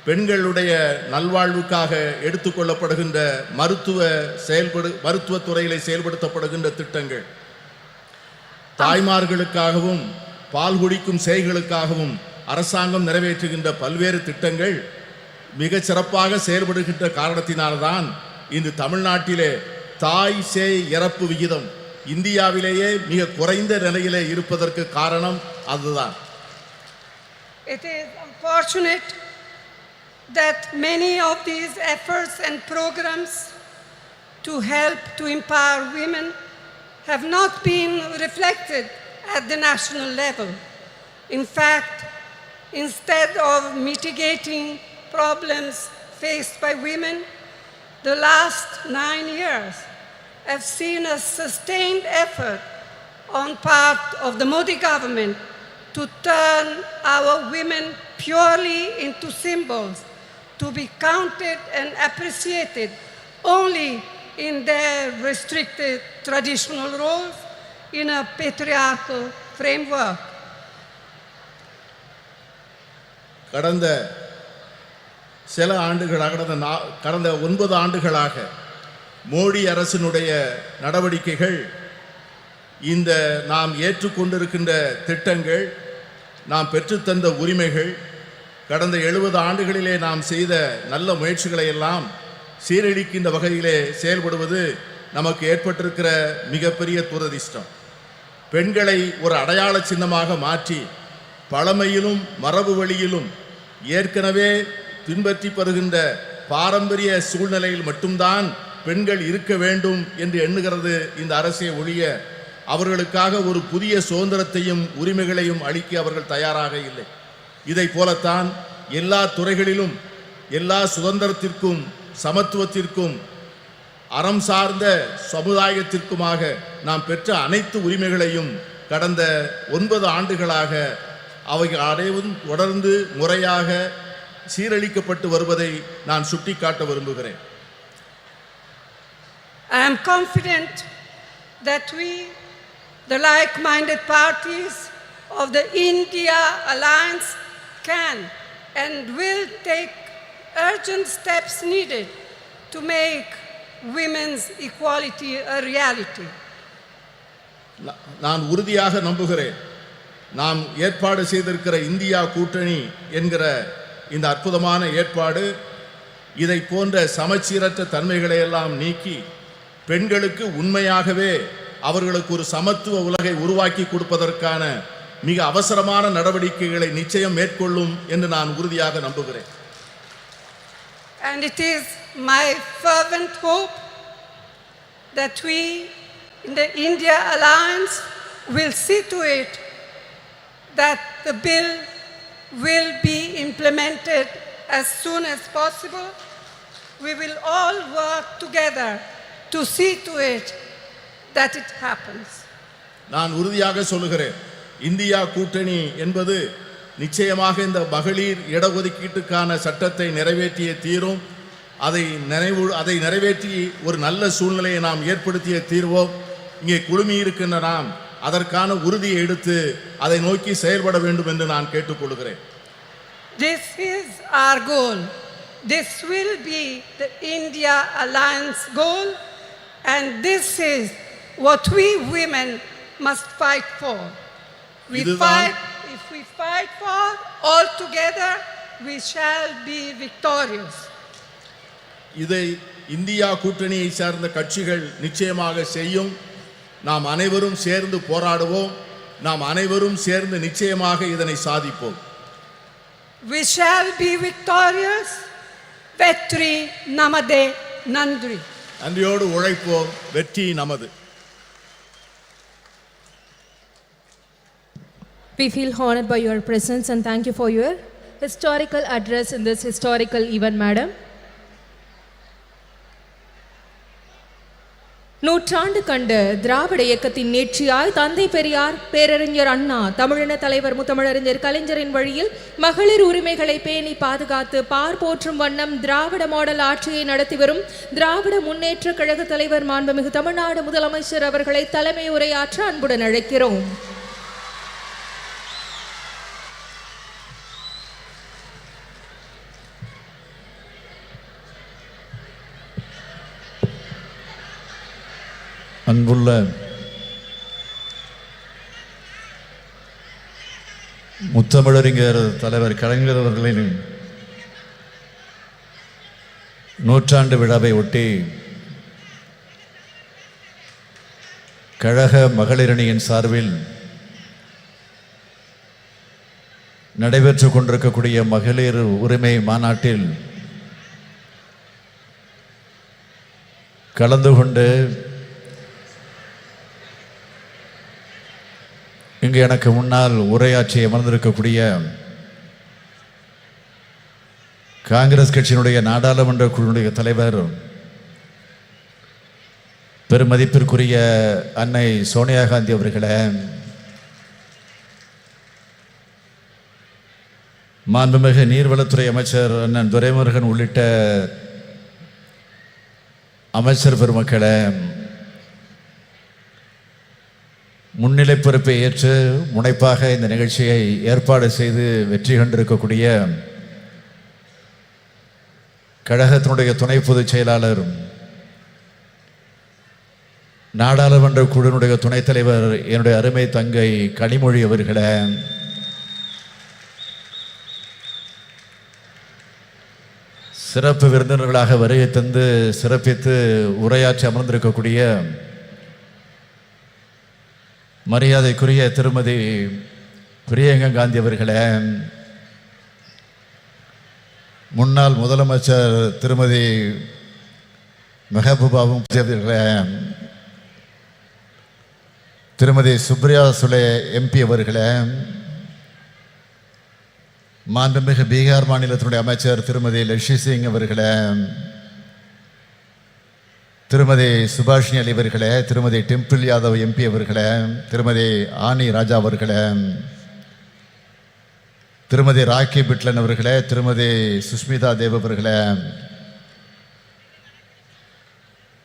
பெண்களுடைய நல்வாழ்வுக்காக எடுத்துக்கொள்ளப்படுகின்ற மருத்துவத்துறையிலே செயல்படுத்தப்படுகின்ற திட்டங்கள், தாய்மார்களுக்காகவும் பால் குடிக்கும் சேய்களுக்காகவும் அரசாங்கம் நிறைவேற்றுகின்ற பல்வேறு திட்டங்கள் மிக சிறப்பாக செயல்படுகின்ற காரணத்தினால்தான் இன்று தமிழ்நாட்டிலே தாய் சேய் இறப்பு விகிதம் இந்தியாவிலேயே மிக குறைந்த நிலையிலே இருப்பதற்கு காரணம் அதுதான். It is unfortunate that many of these efforts and programs to help to empower women have not been reflected at the national level. In fact, instead of mitigating problems faced by women, the last 9 years have seen a sustained effort on part of the Modi government to turn our women purely into symbols, to be counted and appreciated only in their restricted traditional roles in a patriarchal framework. கடந்த சில ஆண்டுகளாக கடந்த 9 ஆண்டுகளாக மோடி அரசினுடைய நடவடிக்கைகள், இந்த நாம் ஏற்றுக்கொண்டிருக்கின்ற திட்டங்கள், நாம் பெற்றுத்தந்த உரிமைகள், கடந்த 70 ஆண்டுகளிலே நாம் செய்த நல்ல முயற்சிகளை எல்லாம் சீரழிக்கின்ற வகையிலே செயல்படுவது நமக்கு ஏற்பட்டிருக்கிற மிகப்பெரிய துரதிர்ஷ்டம். பெண்களை ஒரு அடையாள சின்னமாக மாற்றி பழமையிலும் மரபு வழியிலும் ஏற்கனவே பின்பற்றி வருகின்ற பாரம்பரிய சூழ்நிலையில் மட்டும்தான் பெண்கள் இருக்க வேண்டும் என்று எண்ணுகிறது இந்த அரசே ஒழிய அவர்களுக்காக ஒரு புதிய சுதந்திரத்தையும் உரிமைகளையும் அளிக்க அவர்கள் தயாராக இல்லை. இதை போலத்தான் எல்லா துறைகளிலும் எல்லா சுதந்திரத்திற்கும் சமத்துவத்திற்கும் அறம் சார்ந்த சமுதாயத்திற்குமாக நாம் பெற்ற அனைத்து உரிமைகளையும் கடந்த 9 ஆண்டுகளாக அவைகள் அனைவரும் தொடர்ந்து முறையாக சீரழிக்கப்பட்டு வருவதை நான் சுட்டிக்காட்ட விரும்புகிறேன். I am confident that we, the like-minded parties of the India Alliance, can and will take urgent steps needed to make women's equality a reality. நான் உறுதியாக நம்புகிறேன், நாம் ஏற்பாடு செய்திருக்கிற இந்தியா கூட்டணி என்கிற இந்த அற்புதமான ஏற்பாடு இதை போன்ற சமச்சீரற்ற தன்மைகளை எல்லாம் நீக்கி பெண்களுக்கு உண்மையாகவே அவர்களுக்கு ஒரு சமத்துவ உலகை உருவாக்கி கொடுப்பதற்கான மிக அவசரமான நடவடிக்கைகளை நிச்சயம் மேற்கொள்ளும் என்று நான் உறுதியாக நம்புகிறேன். And it is my fervent hope that we in the India Alliance will see to it that the bill will be implemented as soon as possible. We will all work together to see to it that it happens. நான் உறுதியாக சொல்லுகிறேன், India கூட்டணி என்பது நிச்சயமாக இந்த மகளிர் இடஒதுக்கீட்டுக்கான சட்டத்தை நிறைவேற்றிய தீரும். அதை நிறைவேற்றி ஒரு நல்ல சூழ்நிலையை நாம் ஏற்படுத்திய தீர்வோம். இங்கே குழுமி இருக்கின்ற நாம் அதற்கான உறுதியை எடுத்து அதை நோக்கி செயல்பட வேண்டும் என்று நான் கேட்டுக்கொள்கிறேன். This is our goal. This will be the India Alliance goal, and this is what we women must fight for. If we fight for all together, we shall be victorious. இதை இந்தியா கூட்டணியை சார்ந்த கட்சிகள் நிச்சயமாக செய்யும். நாம் அனைவரும் சேர்ந்து போராடுவோம். நாம் அனைவரும் சேர்ந்து நிச்சயமாக இதனை சாதிப்போம். We shall be victorious. Vetri namade nandri. நன்றியோடு உழைப்போம். வெற்றி நமது. We feel honored by your presence and thank you for your historical address in this historical event, madam. நூற்றாண்டு கண்ட திராவிட இயக்கத்தின் நீட்சியாய் தந்தை பெரியார், பேரறிஞர் அண்ணா, தமிழின தலைவர் முத்தமிழறிஞர் கலைஞரின் வழியில் மகளிர் உரிமைகளை பேணி பாதுகாத்து போற்றும் வண்ணம் திராவிட மாடல் ஆட்சியை நடத்தி வரும் திராவிட முன்னேற்ற கழக தலைவர் மாண்புமிகு தமிழ்நாடு முதலமைச்சர் அவர்களை தலைமை உரையாற்ற அன்புடன் அழைக்கிறோம். அன்புள்ள முத்தமிழறிஞர் தலைவர் கலைஞர் அவர்களின் நூற்றாண்டு விழாவை ஒட்டி கழக மகளிரணியின் சார்பில் நடைபெற்று கொண்டிருக்கக்கூடிய மகளிர் உரிமை மாநாட்டில் கலந்து கொண்டு இங்கு எனக்கு முன்னால் உரையாற்றி அமர்ந்திருக்கக்கூடிய காங்கிரஸ் கட்சியினுடைய நாடாளுமன்ற குழுவுடைய தலைவர் பெருமதிப்பிற்குரிய அன்னை சோனியா காந்தி அவர்களே, மாண்புமிகு நீர்வளத்துறை அமைச்சர் அண்ணன் துரைமுருகன் உள்ளிட்ட அமைச்சர் பெருமக்களே, முன்னிலை பொறுப்பை ஏற்று முனைப்பாக இந்த நிகழ்ச்சியை ஏற்பாடு செய்து வெற்றி கண்டிருக்கக்கூடிய கழகத்தினுடைய துணை பொதுச் செயலாளர், நாடாளுமன்ற குழுவினுடைய துணைத் தலைவர் என்னுடைய அருமை தங்கை கனிமொழி அவர்களே, சிறப்பு விருந்தினர்களாக வருகை தந்து சிறப்பித்து உரையாற்றி அமர்ந்திருக்கக்கூடிய மரியாதைக்குரிய திருமதி பிரியங்கா காந்தி அவர்களே, முன்னாள் முதலமைச்சர் திருமதி மெஹபூபா அவர்களே, திருமதி சுப்ரியா சுலே எம்பி அவர்களே, மாண்புமிகு பீகார் மாநிலத்தினுடைய அமைச்சர் திருமதி லட்சுமி சிங் அவர்களே, திருமதி சுபாஷினி அலி அவர்களே, திருமதி டிம்பிள் யாதவ் எம்பி அவர்களே, திருமதி ஆனி ராஜா அவர்களே, திருமதி ராக்கி பிட்லன் அவர்களே, திருமதி சுஷ்மிதா தேவ் அவர்களே,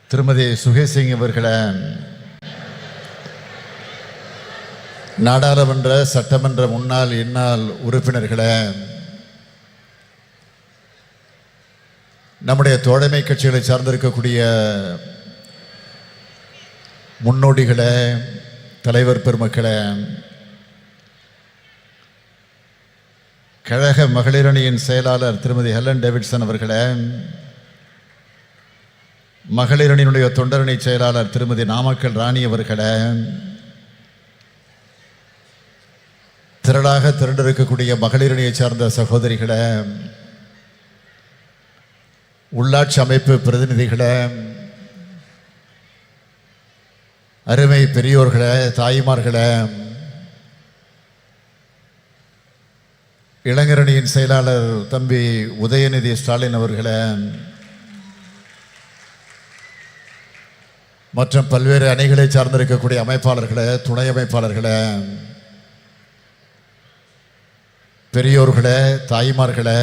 திருமதி சுகேசிங் அவர்களே, நாடாளுமன்ற சட்டமன்ற முன்னாள் இந்நாள் உறுப்பினர்களே, நம்முடைய தோழமை கட்சிகளை சார்ந்திருக்கக்கூடிய முன்னோடிகளே, தலைவர் பெருமக்களே, கழக மகளிரணியின் செயலாளர் திருமதி ஹெலன் டேவிட்சன் அவர்களே, மகளிரணியினுடைய தொண்டரணி செயலாளர் திருமதி நாமக்கல் ராணி அவர்களே, திரளாக திரண்டிருக்கக்கூடிய மகளிரணியை சார்ந்த சகோதரிகளே, உள்ளாட்சி அமைப்பு பிரதிநிதிகளே, அருமை பெரியோர்களே, தாய்மார்களே, இளைஞரணியின் செயலாளர் தம்பி உதயநிதி ஸ்டாலின் அவர்களே, மற்றும் பல்வேறு அணிகளை சார்ந்திருக்கக்கூடிய அமைப்பாளர்களே, துணை அமைப்பாளர்களே, பெரியோர்களே, தாய்மார்களே,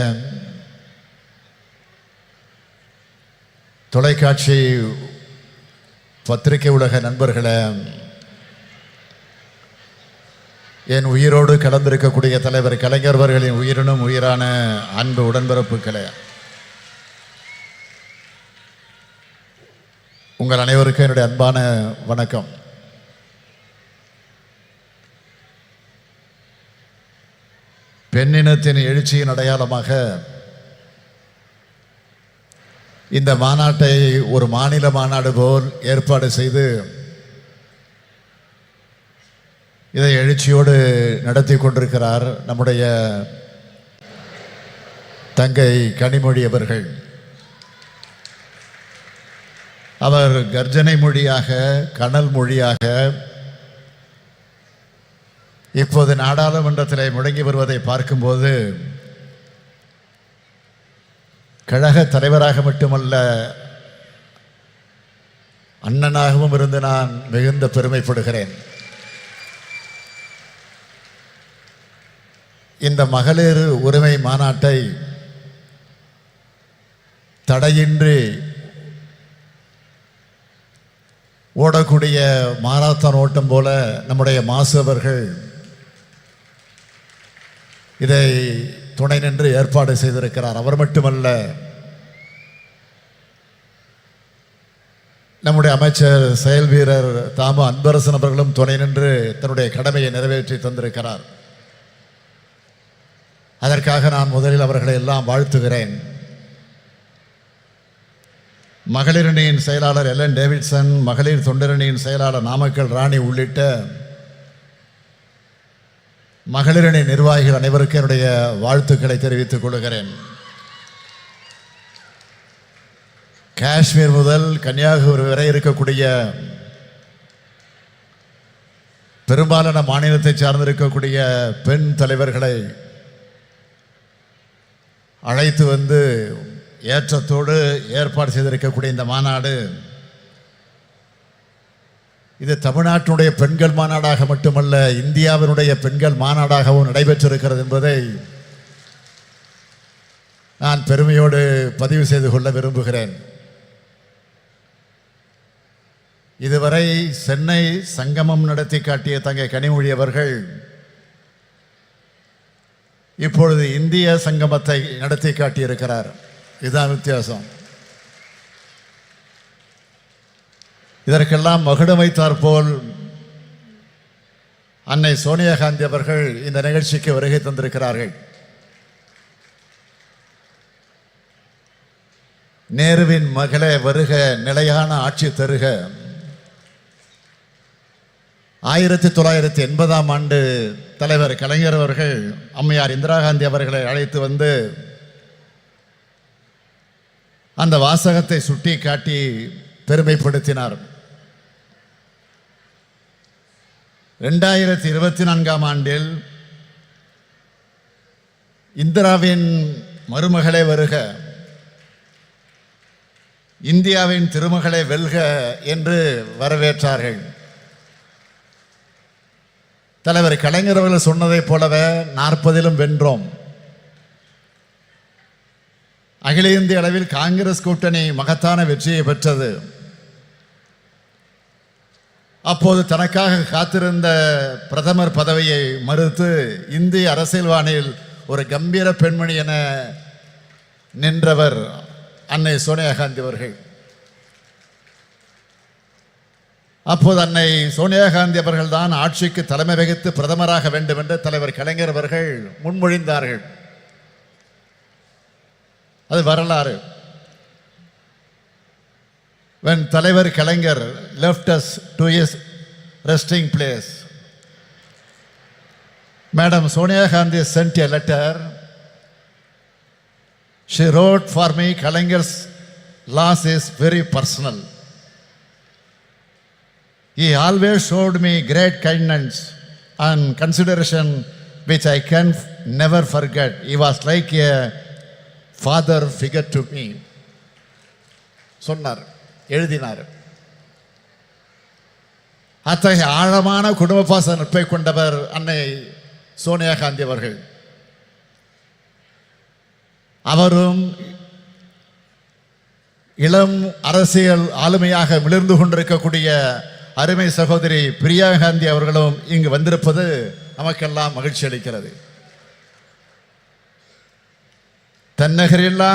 தொலைக்காட்சி பத்திரிகை உலக நண்பர்களே, என் உயிரோடு கலந்திருக்கக்கூடிய தலைவர் கலைஞர் அவர்களின் உயிரினும் உயிரான அன்பு உடன்பிறப்புகளே, உங்கள் அனைவருக்கும் என்னுடைய அன்பான வணக்கம். பெண்ணினத்தின் எழுச்சியின் அடையாளமாக இந்த மாநாட்டை ஒரு மாநில மாநாடு போல் ஏற்பாடு செய்து இதை எழுச்சியோடு நடத்தி கொண்டிருக்கிறார் நம்முடைய தங்கை கனிமொழி அவர்கள். அவர் கர்ஜனை மொழியாக, கனல் மொழியாக இப்போது நாடாளுமன்றத்தில் முழங்கி வருவதை பார்க்கும்போது கழக தலைவராக மட்டுமல்ல, அண்ணனாகவும் இருந்து நான் மிகுந்த பெருமைப்படுகிறேன். இந்த மகளிர் உரிமை மாநாட்டை தடையின்றி ஓடக்கூடிய மாராத்தான் ஓட்டம் போல நம்முடைய மாசு அவர்கள் இதை துணை நின்று ஏற்பாடு செய்திருக்கிறார். அவர் மட்டுமல்ல, நம்முடைய அமைச்சர் செயல் வீரர் தாமு அன்பரசன் அவர்களும் துணை நின்று தன்னுடைய கடமையை நிறைவேற்றி தந்திருக்கிறார். அதற்காக நான் முதலில் அவர்களை எல்லாம் வாழ்த்துகிறேன். மகளிரணியின் செயலாளர் எலன் டேவிட்சன், மகளிர் தொண்டரணியின் செயலாளர் நாமக்கல் ராணி உள்ளிட்ட மகளிரணி நிர்வாகிகள் அனைவருக்கும் என்னுடைய வாழ்த்துக்களை தெரிவித்துக் கொள்கிறேன். காஷ்மீர் முதல் கன்னியாகுமரி வரை இருக்கக்கூடிய பெரும்பாலான மாநிலத்தை சார்ந்திருக்கக்கூடிய பெண் தலைவர்களை அழைத்து வந்து ஏற்றத்தோடு ஏற்பாடு செய்திருக்கக்கூடிய இந்த மாநாடு இது தமிழ்நாட்டினுடைய பெண்கள் மாநாடாக மட்டுமல்ல, இந்தியாவினுடைய பெண்கள் மாநாடாகவும் நடைபெற்றிருக்கிறது என்பதை நான் பெருமையோடு பதிவு செய்து கொள்ள விரும்புகிறேன். இதுவரை சென்னை சங்கமம் நடத்தி காட்டிய தங்கை கனிமொழி அவர்கள் இப்பொழுது இந்திய சங்கமத்தை நடத்தி காட்டியிருக்கிறார். இதுதான் வித்தியாசம். இதற்கெல்லாம் மகுடம் வைத்தார் போல் அன்னை சோனியா காந்தி அவர்கள் இந்த நிகழ்ச்சிக்கு வருகை தந்திருக்கிறார்கள். நேருவின் மகளே வருக, நிலையான ஆட்சி தருக. 1980ஆம் ஆண்டு தலைவர் கலைஞர் அவர்கள் அம்மையார் இந்திரா காந்தி அவர்களை அழைத்து வந்து அந்த வாசகத்தை சுட்டி காட்டி பெருமைப்படுத்தினார். 2024ஆம் ஆண்டில் இந்திராவின் மருமகளே வருக, இந்தியாவின் திருமகளே வெல்க என்று வரவேற்றார்கள். தலைவர் கலைஞர் அவர்கள் சொன்னதைப் போலவே 40லும் வென்றோம். அகில இந்திய அளவில் காங்கிரஸ் கூட்டணி மகத்தான வெற்றியை பெற்றது. அப்போது தனக்காக காத்திருந்த பிரதமர் பதவியை மறுத்து இந்திய அரசியல்வானில் ஒரு கம்பீர பெண்மணி என நின்றவர் அன்னை சோனியா காந்தி அவர்கள். அப்போது அன்னை சோனியா காந்தி அவர்கள் தான் ஆட்சிக்கு தலைமை வகித்து பிரதமராக வேண்டும் என்று தலைவர் கலைஞர் அவர்கள் முன்மொழிந்தார்கள். அது வரலாறு. When தலைவர் கலைஞர் left us to his resting place, Madam Sonia Gandhi sent a letter. She wrote for me, Kalangar's loss is very personal. He always showed me great kindness and consideration which I can never forget. He was like a father figure to me. சொன்னார், எழுதினார். அத்தகைய ஆழமான குடும்ப பாச நட்பை கொண்டவர் அன்னை சோனியா காந்தி அவர்கள். அவரும் இளம் அரசியல் ஆளுமையாக மிளிர்ந்து கொண்டிருக்கக்கூடிய அருமை சகோதரி பிரியா காந்தி அவர்களும் இங்கு வந்திருப்பது நமக்கெல்லாம் மகிழ்ச்சி அளிக்கிறது. தென்னகரில்லா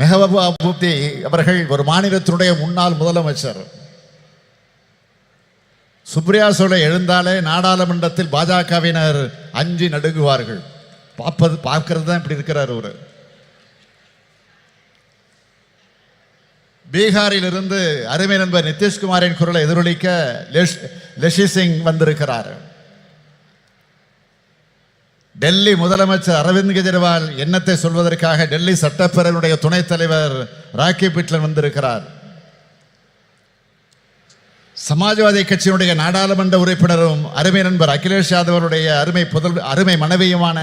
மெஹபூபா முஃப்தி அவர்கள் ஒரு மாநிலத்தினுடைய முன்னாள் முதலமைச்சர். சுப்ரியா சோலை எழுந்தாலே நாடாளுமன்றத்தில் பாஜகவினர் அஞ்சி நடுங்குவார்கள். பார்க்கறது தான் இப்படி இருக்கிறார். ஒரு பீகாரில் இருந்து அருமை நண்பர் நிதிஷ்குமாரின் குரலை எதிரொலிக்க லெஷி சிங் வந்திருக்கிறார். டெல்லி முதலமைச்சர் அரவிந்த் கெஜ்ரிவால் எண்ணத்தை சொல்வதற்காக டெல்லி சட்டப்பேரவையுடைய துணைத் தலைவர் ராக்கி பிட்லன் வந்திருக்கிறார். சமாஜ்வாதி கட்சியினுடைய நாடாளுமன்ற உறுப்பினரும் அருமை நண்பர் அகிலேஷ் யாதவருடைய அருமை மனைவியுமான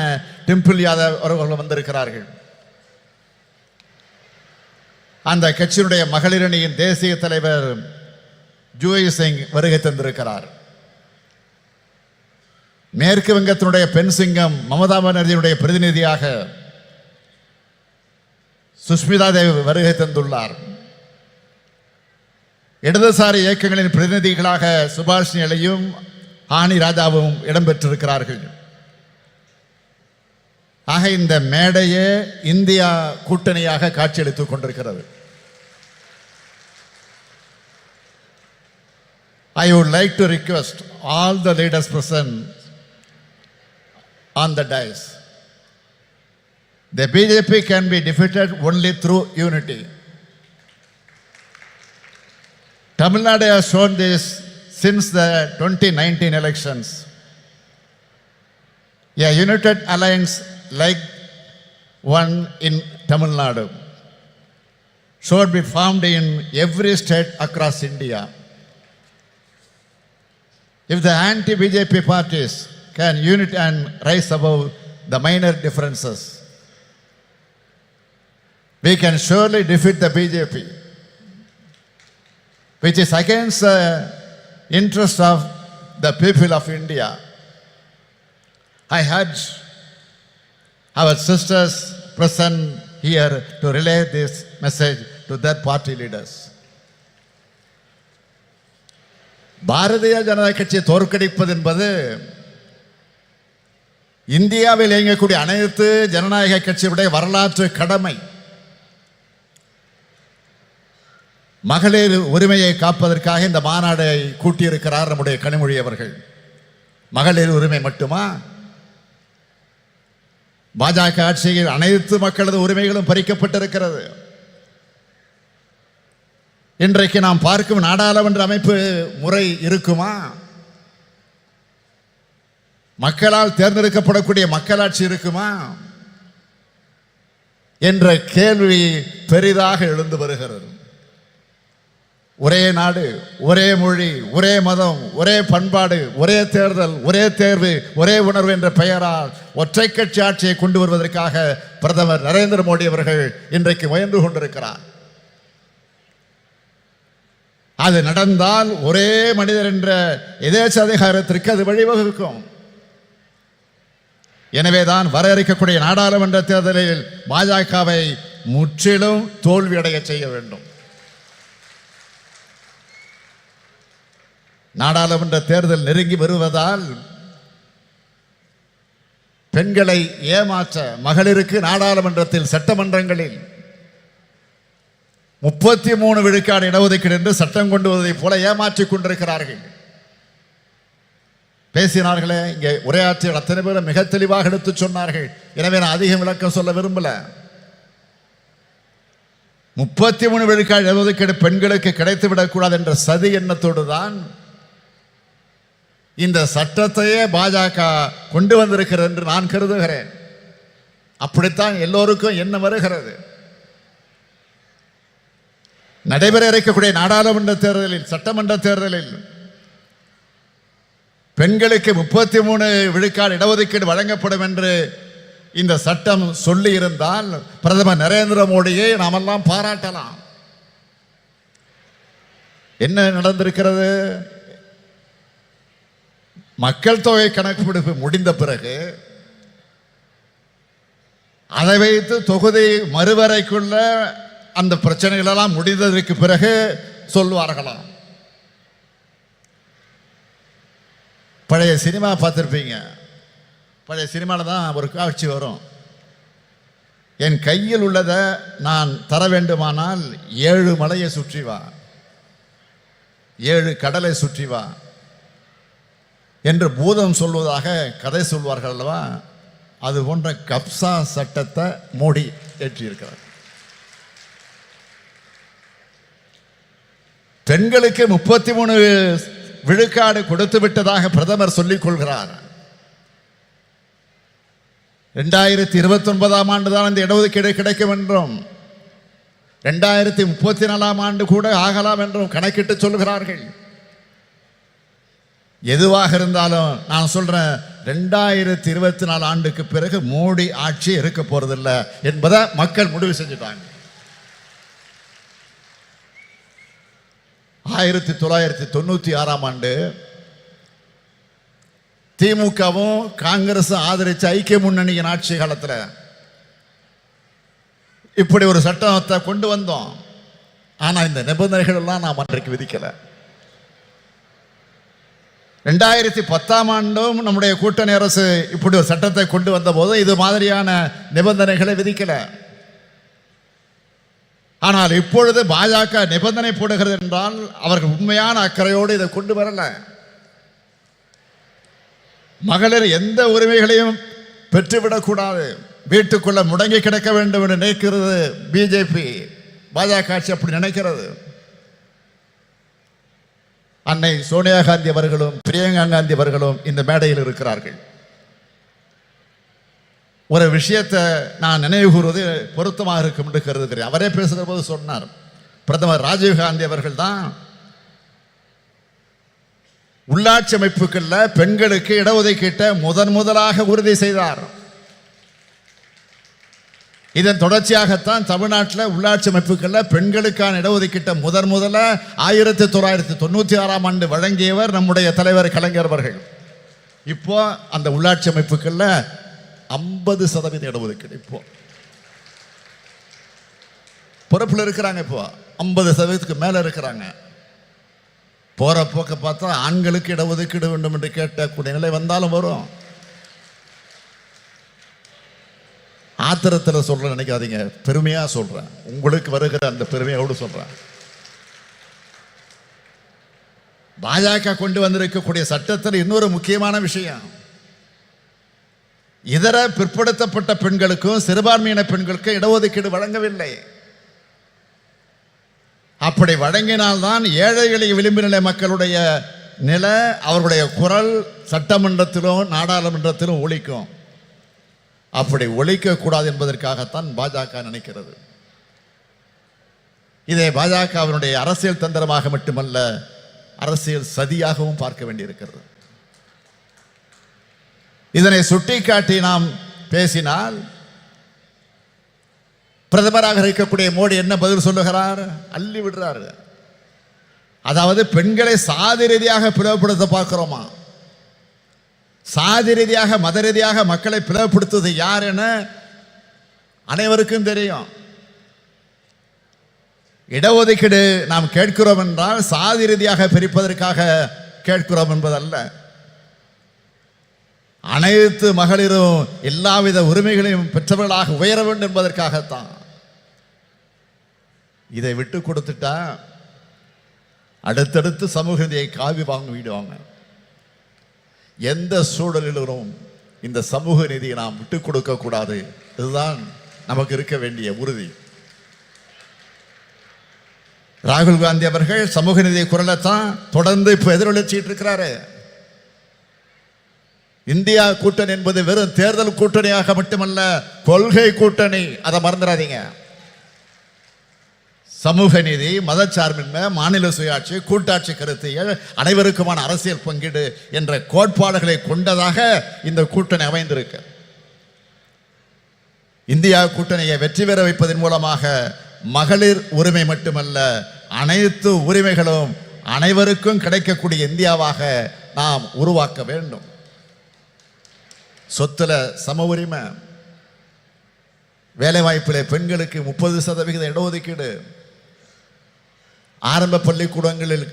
டிம்பிள் யாதவ் அவர்கள் வந்திருக்கிறார்கள். அந்த கட்சியினுடைய மகளிரணியின் தேசிய தலைவர் ஜூயி சிங் வருகை தந்திருக்கிறார். மேற்கு வங்கத்தினுடைய பெண் சிங்கம் மமதா பானர்ஜியுடைய பிரதிநிதியாக சுஷ்மிதா தேவி வருகை தந்துள்ளார். இடதுசாரி இயக்கங்களின் பிரதிநிதிகளாக சுபாஷினி அலியும் ஆனி ராஜாவும் இடம்பெற்றிருக்கிறார்கள். ஆக இந்த மேடையே இந்தியா கூட்டணியாக காட்சியளித்துக் கொண்டிருக்கிறது. I would like to request all the leaders present on the dais. The BJP can be defeated only through unity. Tamil Nadu has shown this since the 2019 elections. A united alliance like one in Tamil Nadu should be formed in every state across India. If the anti-BJP parties can unite and rise above the minor differences, we can surely defeat the BJP, which is against the interest of the people of India. I urge our sisters present here to relay this message to their party leaders. Bharatiya Janata கட்சியை தோற்கடிப்பது என்பது இந்தியாவில் இயங்கக்கூடிய அனைத்து ஜனநாயக கட்சியுடைய வரலாற்று கடமை. மகளிர் உரிமையை காப்பதற்காக இந்த மாநாடை கூட்டியிருக்கிறார் நம்முடைய கனிமொழி அவர்கள். மகளிர் உரிமை மட்டுமா? பாஜக ஆட்சியில் அனைத்து மக்களது உரிமைகளும் பறிக்கப்பட்டிருக்கிறது. இன்றைக்கு நாம் பார்க்கும் நாடாளுமன்ற அமைப்பு முறை இருக்குமா? மக்களால் தேர்ந்தெடுக்கப்படக்கூடிய மக்களாட்சி இருக்குமா என்ற கேள்வி பெரிதாக எழுந்து வருகிறது. ஒரே நாடு, ஒரே மொழி, ஒரே மதம், ஒரே பண்பாடு, ஒரே தேர்தல், ஒரே தேர்வு, ஒரே உணர்வு என்ற பெயரால் ஒற்றை கட்சி ஆட்சியை கொண்டு வருவதற்காக பிரதமர் நரேந்திர மோடி அவர்கள் இன்றைக்கு முயன்று கொண்டிருக்கிறார். அது நடந்தால் ஒரே மனிதர் என்ற எதேச்ச அதிகாரத்திற்கு அது வழிவகுக்கும். எனவேதான் வர இருக்கக்கூடிய நாடாளுமன்ற தேர்தலில் பாஜகவை முற்றிலும் தோல்வியடைய செய்ய வேண்டும். நாடாளுமன்ற தேர்தல் நெருங்கி வருவதால் பெண்களை ஏமாற்ற மகளிருக்கு நாடாளுமன்றத்தில் சட்டமன்றங்களில் 33 விழுக்காடு இடஒதுக்கீடு என்று சட்டம் கொண்டு வருவதைப் போல ஏமாற்றிக் கொண்டிருக்கிறார்கள். பேசினார்களே, இங்கே உரையாற்றிய அத்தனை பேரும் மிக தெளிவாக எடுத்து சொன்னார்கள். எனவே நான் அதிகம் விளக்கம் சொல்ல விரும்பல. 33 விழுக்காடு இடஒதுக்கீடு பெண்களுக்கு கிடைத்துவிடக்கூடாது என்ற சதி எண்ணத்தோடு தான் இந்த சட்டத்தையே பாஜக கொண்டு வந்திருக்கிறது என்று நான் கருதுகிறேன். அப்படித்தான் எல்லோருக்கும் என்ன வருகிறது. நடைபெற இருக்கக்கூடிய நாடாளுமன்ற தேர்தலில், சட்டமன்ற தேர்தலில் பெண்களுக்கு 33 விழுக்காடு இடஒதுக்கீடு வழங்கப்படும் என்று இந்த சட்டம் சொல்லி இருந்தால் பிரதமர் நரேந்திர மோடியை நாமெல்லாம் பாராட்டலாம். என்ன நடந்திருக்கிறது? மக்கள் தொகை கணக்கெடுப்பு முடிந்த பிறகு அதை வைத்து தொகுதி மறுவரைக்குள்ள அந்த பிரச்சனைகளெல்லாம் முடிந்ததற்கு பிறகு சொல்லுவார்களாம். பழைய சினிமா பார்த்துருப்பீங்க. பழைய சினிமாவில் தான் ஒரு காட்சி வரும். என் கையில் உள்ளதை நான் தர வேண்டுமானால் 7 மலையை சுற்றி வா, 7 கடலை சுற்றி வா என்று பூதம் சொல்வதாக கதை சொல்வார்கள் அல்லவா? அது போன்ற கப்சா சட்டத்தை மோடி ஏற்றியிருக்கிறார். பெண்களுக்கு 33 விழுக்காடு கொடுத்து விட்டதாக பிரதமர் சொல்லிக் கொள்கிறார். 2029ஆம் ஆண்டு தான் இந்த இடஒதுக்கீடு கிடைக்கும் என்றும் 2034ஆம் ஆண்டு கூட ஆகலாம் என்றும் கணக்கிட்டு சொல்கிறார்கள். எதுவாக இருந்தாலும் நான் சொல்றேன், 2024 ஆண்டுக்கு பிறகு மோடி ஆட்சி இருக்க போறதில்லை என்பதை மக்கள் முடிவு செஞ்சுட்டாங்க. 1996ஆம் ஆண்டு திமுகவும் காங்கிரஸ் ஆதரிச்ச ஐக்கிய முன்னணியின் ஆட்சி காலத்தில் இப்படி ஒரு சட்டத்தை கொண்டு வந்தோம். ஆனால் இந்த நிபந்தனைகள் எல்லாம் நாம் அன்றைக்கு விதிக்கலை. 2010ஆம் ஆண்டும் நம்முடைய கூட்டணி அரசு இப்படி ஒரு சட்டத்தை கொண்டு வந்த போது இது மாதிரியான நிபந்தனைகளை விதிக்கலை. ஆனால் இப்பொழுது பாஜக நிபந்தனை போடுகிறது என்றால் அவர்கள் உண்மையான அக்கறையோடு இதை கொண்டு வரல. மகளிர் எந்த உரிமைகளையும் பெற்றுவிடக்கூடாது, வீட்டுக்குள்ள முடங்கி கிடக்க வேண்டும் என்று நினைக்கிறது பிஜேபி. பாஜக ஆட்சி அப்படி நினைக்கிறது. அன்னை சோனியா காந்தி அவர்களும் பிரியங்கா காந்தி அவர்களும் இந்த மேடையில் இருக்கிறார்கள். ஒரு விஷயத்தை நான் நினைவு கூறுவது பொருத்தமாக இருக்கும் என்று கருதுகிறேன். அவரே பேசுகிற போது சொன்னார், பிரதமர் ராஜீவ் காந்தி அவர்கள் தான் உள்ளாட்சி அமைப்புகளில் பெண்களுக்கு இடஒதுக்கீட்டை முதலாக உறுதி செய்தார். இதன் தொடர்ச்சியாகத்தான் தமிழ்நாட்டில் உள்ளாட்சி அமைப்புகளில் பெண்களுக்கான இடஒதுக்கீட்டை முதல்ல 1996ஆம் ஆண்டு வழங்கியவர் நம்முடைய தலைவர் கலைஞர் அவர்கள். இப்போ அந்த உள்ளாட்சி அமைப்புகளில் 50% இடஒதுக்கீடு இப்போ பொறுப்பில் இருக்கிறாங்க. இப்போ 50%க்கு மேலே இருக்கிறாங்க. போற போக்க பார்த்தா ஆண்களுக்கு இடஒதுக்கீடு வேண்டும் என்று கேட்கக்கூடிய நிலை வந்தாலும் வரும். ஆத்திரத்தில் சொல்ற நினைக்காதீங்க, பெருமையா சொல்றேன். உங்களுக்கு வருகிற அந்த பெருமையோடு சொல்றேன். பாஜக கொண்டு வந்திருக்கக்கூடிய சட்டத்தில் இன்னொரு முக்கியமான விஷயம், இதர பிற்படுத்தப்பட்ட பெண்களுக்கும் சிறுபான்மையின பெண்களுக்கும் இடஒதுக்கீடு வழங்கவில்லை. அப்படி வழங்கினால்தான் ஏழை எளிய விளிம்பு நிலை மக்களுடைய நிலை, அவர்களுடைய குரல் சட்டமன்றத்திலும் நாடாளுமன்றத்திலும் ஒலிக்கும். அப்படி ஒலிக்க கூடாது என்பதற்காகத்தான் பாஜக நினைக்கிறது. இதை பாஜகவினுடைய அரசியல் தந்திரமாக மட்டுமல்ல, அரசியல் சதியாகவும் பார்க்க வேண்டியிருக்கிறது. இதனை சுட்டிக்காட்டி நாம் பேசினால் பிரதமராக இருக்கக்கூடிய மோடி என்ன பதில் சொல்லுகிறார்? அள்ளி விடுறார். அதாவது பெண்களை சாதி ரீதியாக பிளவுபடுத்த பார்க்கிறோமா? சாதி ரீதியாக மத ரீதியாக மக்களை பிளவுபடுத்துவது யார் என அனைவருக்கும் தெரியும். இடஒதுக்கீடு நாம் கேட்கிறோம் என்றால் சாதி ரீதியாக பிரிப்பதற்காக கேட்கிறோம் என்பதல்ல. அனைத்து மகளிரும் எல்லாவித உரிமைகளையும் பெற்றவர்களாக உயர வேண்டும் என்பதற்காகத்தான். இதை விட்டு கொடுத்துட்டா அடுத்தடுத்து சமூக நீதியை காவி விடுவாங்க. எந்த சூழலிலும் இந்த சமூக நீதியை நாம் விட்டுக் கொடுக்க கூடாது. இதுதான் நமக்கு இருக்க வேண்டிய உறுதி. ராகுல் காந்தி அவர்கள் சமூக நீதி குரலைத்தான் தொடர்ந்து இப்ப எதிரொலிச்சிட்டு இருக்கிறாரு. இந்தியா கூட்டணி என்பது வெறும் தேர்தல் கூட்டணியாக மட்டுமல்ல, கொள்கை கூட்டணி. அதை மறந்துடாதீங்க. சமூக நீதி, மதச்சார்பின்மை, மாநில சுயாட்சி, கூட்டாட்சி கருத்தியல், அனைவருக்குமான அரசியல் பங்கீடு என்ற கோட்பாடுகளை கொண்டதாக இந்த கூட்டணி அமைந்திருக்கு. இந்தியா கூட்டணியை வெற்றி பெற வைப்பதன் மூலமாக மகளிர் உரிமை மட்டுமல்ல, அனைத்து உரிமைகளும் அனைவருக்கும் கிடைக்கக்கூடிய இந்தியாவாக நாம் உருவாக்க வேண்டும். சொத்துல சம உரிமை, வேலைவாய்ப்பிலே பெண்களுக்கு 30% இடஒதுக்கீடு, ஆரம்ப பள்ளிக்கூடங்களில்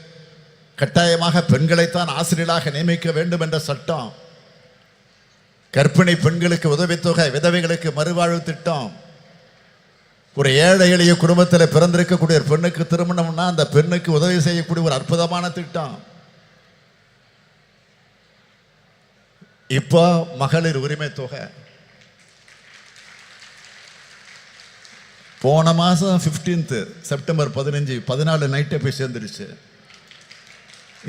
கட்டாயமாக பெண்களைத்தான் ஆசிரியர்களாக நியமிக்க வேண்டும் என்ற சட்டம், கர்ப்பிணி பெண்களுக்கு உதவித்தொகை, விதவைகளுக்கு மறுவாழ்வு திட்டம், ஒரு ஏழை எளிய குடும்பத்தில் பிறந்திருக்கக்கூடிய ஒரு பெண்ணுக்கு திருமணம்னா அந்த பெண்ணுக்கு உதவி செய்யக்கூடிய ஒரு அற்புதமான திட்டம். இப்போ மகளிர் உரிமை தொகை போன மாதம் 15 செப்டம்பர் 14 நைட்டே போய் சேர்ந்துருச்சு.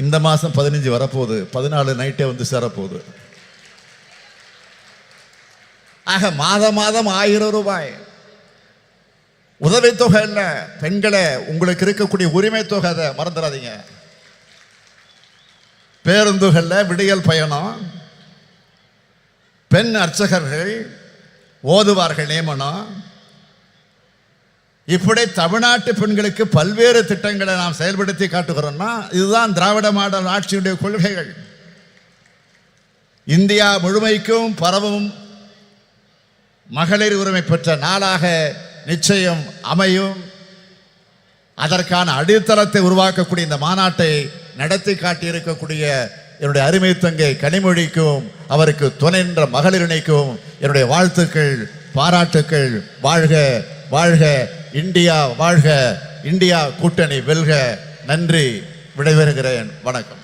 இந்த மாதம் 15 வரப்போகுது, 14 நைட்டே வந்து சேரப்போகுது. ஆக மாதம் 1000 ரூபாய் உதவித்தொகை இல்லை, பெண்களை உங்களுக்கு இருக்கக்கூடிய உரிமை தொகை, அதை மறந்துடாதீங்க. பேருந்துகளில் விடியல் பயணம், பெண் அர்ச்சகர்கள், ஓதுவார்கள் நியமனம், இப்படி தமிழ்நாட்டு பெண்களுக்கு பல்வேறு திட்டங்களை நாம் செயல்படுத்தி காட்டுகிறோம்னா இதுதான் திராவிட மாடல் ஆட்சியுடைய கொள்கைகள். இந்தியா முழுமைக்கும் பரவும் மகளிர் உரிமை பெற்ற நாளாக நிச்சயம் அமையும். அதற்கான அடித்தளத்தை உருவாக்கக்கூடிய இந்த மாநாட்டை நடத்தி காட்டியிருக்கக்கூடிய என்னுடைய அருமை தங்கை கனிமொழிக்கும் அவருக்கு துணைன்ற மகளிரணிக்கும் என்னுடைய வாழ்த்துக்கள், பாராட்டுக்கள். வாழ்க வாழ்க இந்தியா, வாழ்க இந்தியா கூட்டணி வெல்க. நன்றி, விடைபெறுகிறேன். வணக்கம்.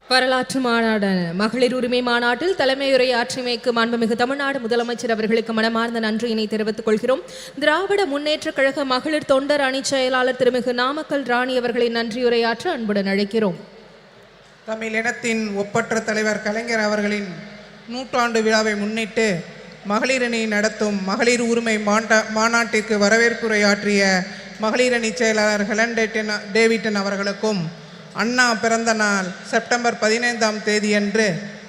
வரலாற்று மாநாடான மகளிர் உரிமை மாநாட்டில் தலைமையுரையாற்றிமைக்கு மாண்புமிகு தமிழ்நாடு முதலமைச்சர் அவர்களுக்கு மனமார்ந்த நன்றியினை தெரிவித்துக் கொள்கிறோம். திராவிட முன்னேற்ற கழக மகளிர் தொண்டர் அணி செயலாளர் திருமிகு நாமக்கல் ராணி அவர்களை நன்றியுரையாற்ற அன்புடன் அழைக்கிறோம். தமிழ் இனத்தின் ஒப்பற்ற தலைவர் கலைஞர் அவர்களின் 100ஆண்டு விழாவை முன்னிட்டு மகளிரணி நடத்தும் மகளிர் உரிமை மாநாட்டிற்கு வரவேற்புரையாற்றிய மகளிரணி செயலாளர் ஹெலன் டேவிட்டன் அவர்களுக்கும் அண்ணா பிறந்த நாள் செப்டம்பர் 15ஆம் தேதியன்று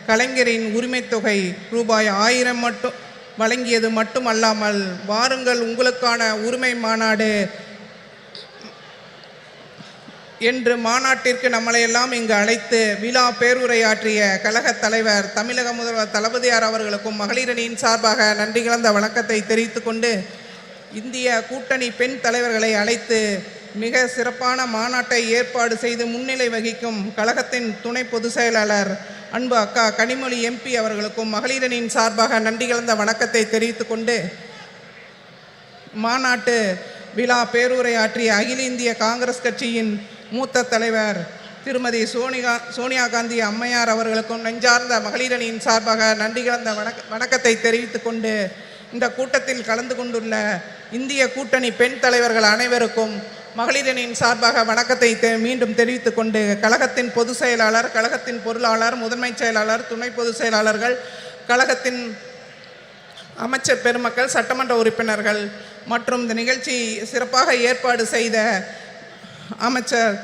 கலைஞரின் உரிமை தொகை ரூபாய் 1000 மட்டும் வழங்கியது மட்டுமல்லாமல், வாருங்கள் உங்களுக்கான உரிமை மாநாடு என்று மாநாட்டிற்கு நம்மளையெல்லாம் இங்கு அழைத்து விழா பேருரையாற்றிய கழகத் தலைவர் தமிழக முதல்வர் தளபதியார் அவர்களுக்கும் மகளிரணியின் சார்பாக நன்றி கலந்த வணக்கத்தை தெரிவித்துக் கொண்டு, இந்திய கூட்டணி பெண் தலைவர்களை அழைத்து மிக சிறப்பான மாநாட்டை ஏற்பாடு செய்து முன்னிலை வகிக்கும் கழகத்தின் துணை பொதுச் செயலாளர் அன்பு அக்கா கனிமொழி எம்பி அவர்களுக்கும் மகளிரணியின் சார்பாக நன்றி கலந்த வணக்கத்தை தெரிவித்துக் கொண்டு, மாநாட்டு விழா பேருரையாற்றிய அகில இந்திய காங்கிரஸ் கட்சியின் மூத்த தலைவர் திருமதி சோனியா காந்தி அம்மையார் அவர்களுக்கும் நெஞ்சார்ந்த மகளிரணியின் சார்பாக நன்றி கலந்த வணக்கத்தை தெரிவித்துக் கொண்டு, இந்த கூட்டத்தில் கலந்து கொண்டுள்ள இந்திய கூட்டணி பெண் தலைவர்கள் அனைவருக்கும் மகளிரணியின் சார்பாக வணக்கத்தை மீண்டும் தெரிவித்துக் கொண்டு, கழகத்தின் பொதுச் செயலாளர், கழகத்தின் பொருளாளர், முதன்மை செயலாளர், துணை பொதுச் செயலாளர்கள், கழகத்தின் அமைச்சர் பெருமக்கள், சட்டமன்ற உறுப்பினர்கள் மற்றும் இந்த நிகழ்ச்சி சிறப்பாக ஏற்பாடு செய்த அமைச்சர்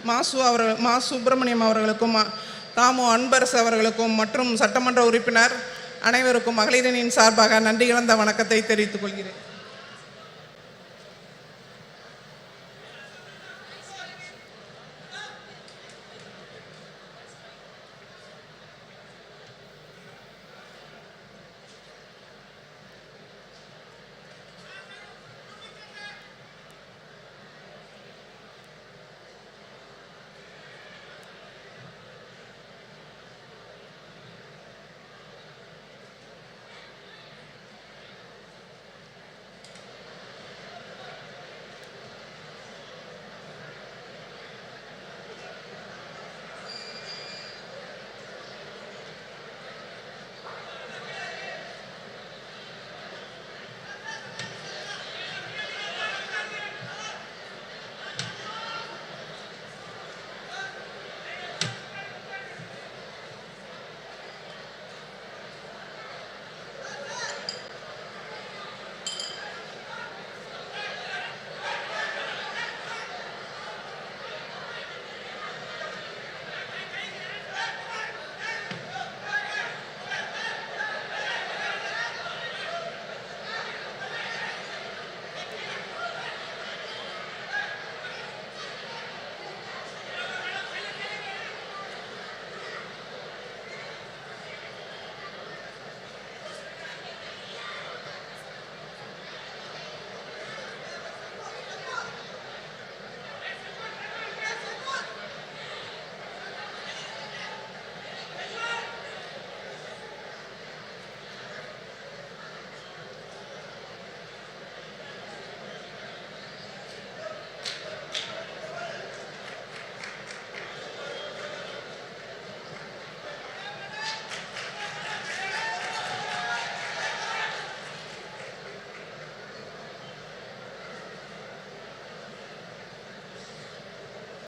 மா சுப்பிரமணியம் அவர்களுக்கும், தாமு அன்பரசு அவர்களுக்கும் மற்றும் சட்டமன்ற உறுப்பினர் அனைவருக்கும் மகளிரின் சார்பாக நன்றி கலந்த வணக்கத்தை தெரிவித்துக் கொள்கிறேன்.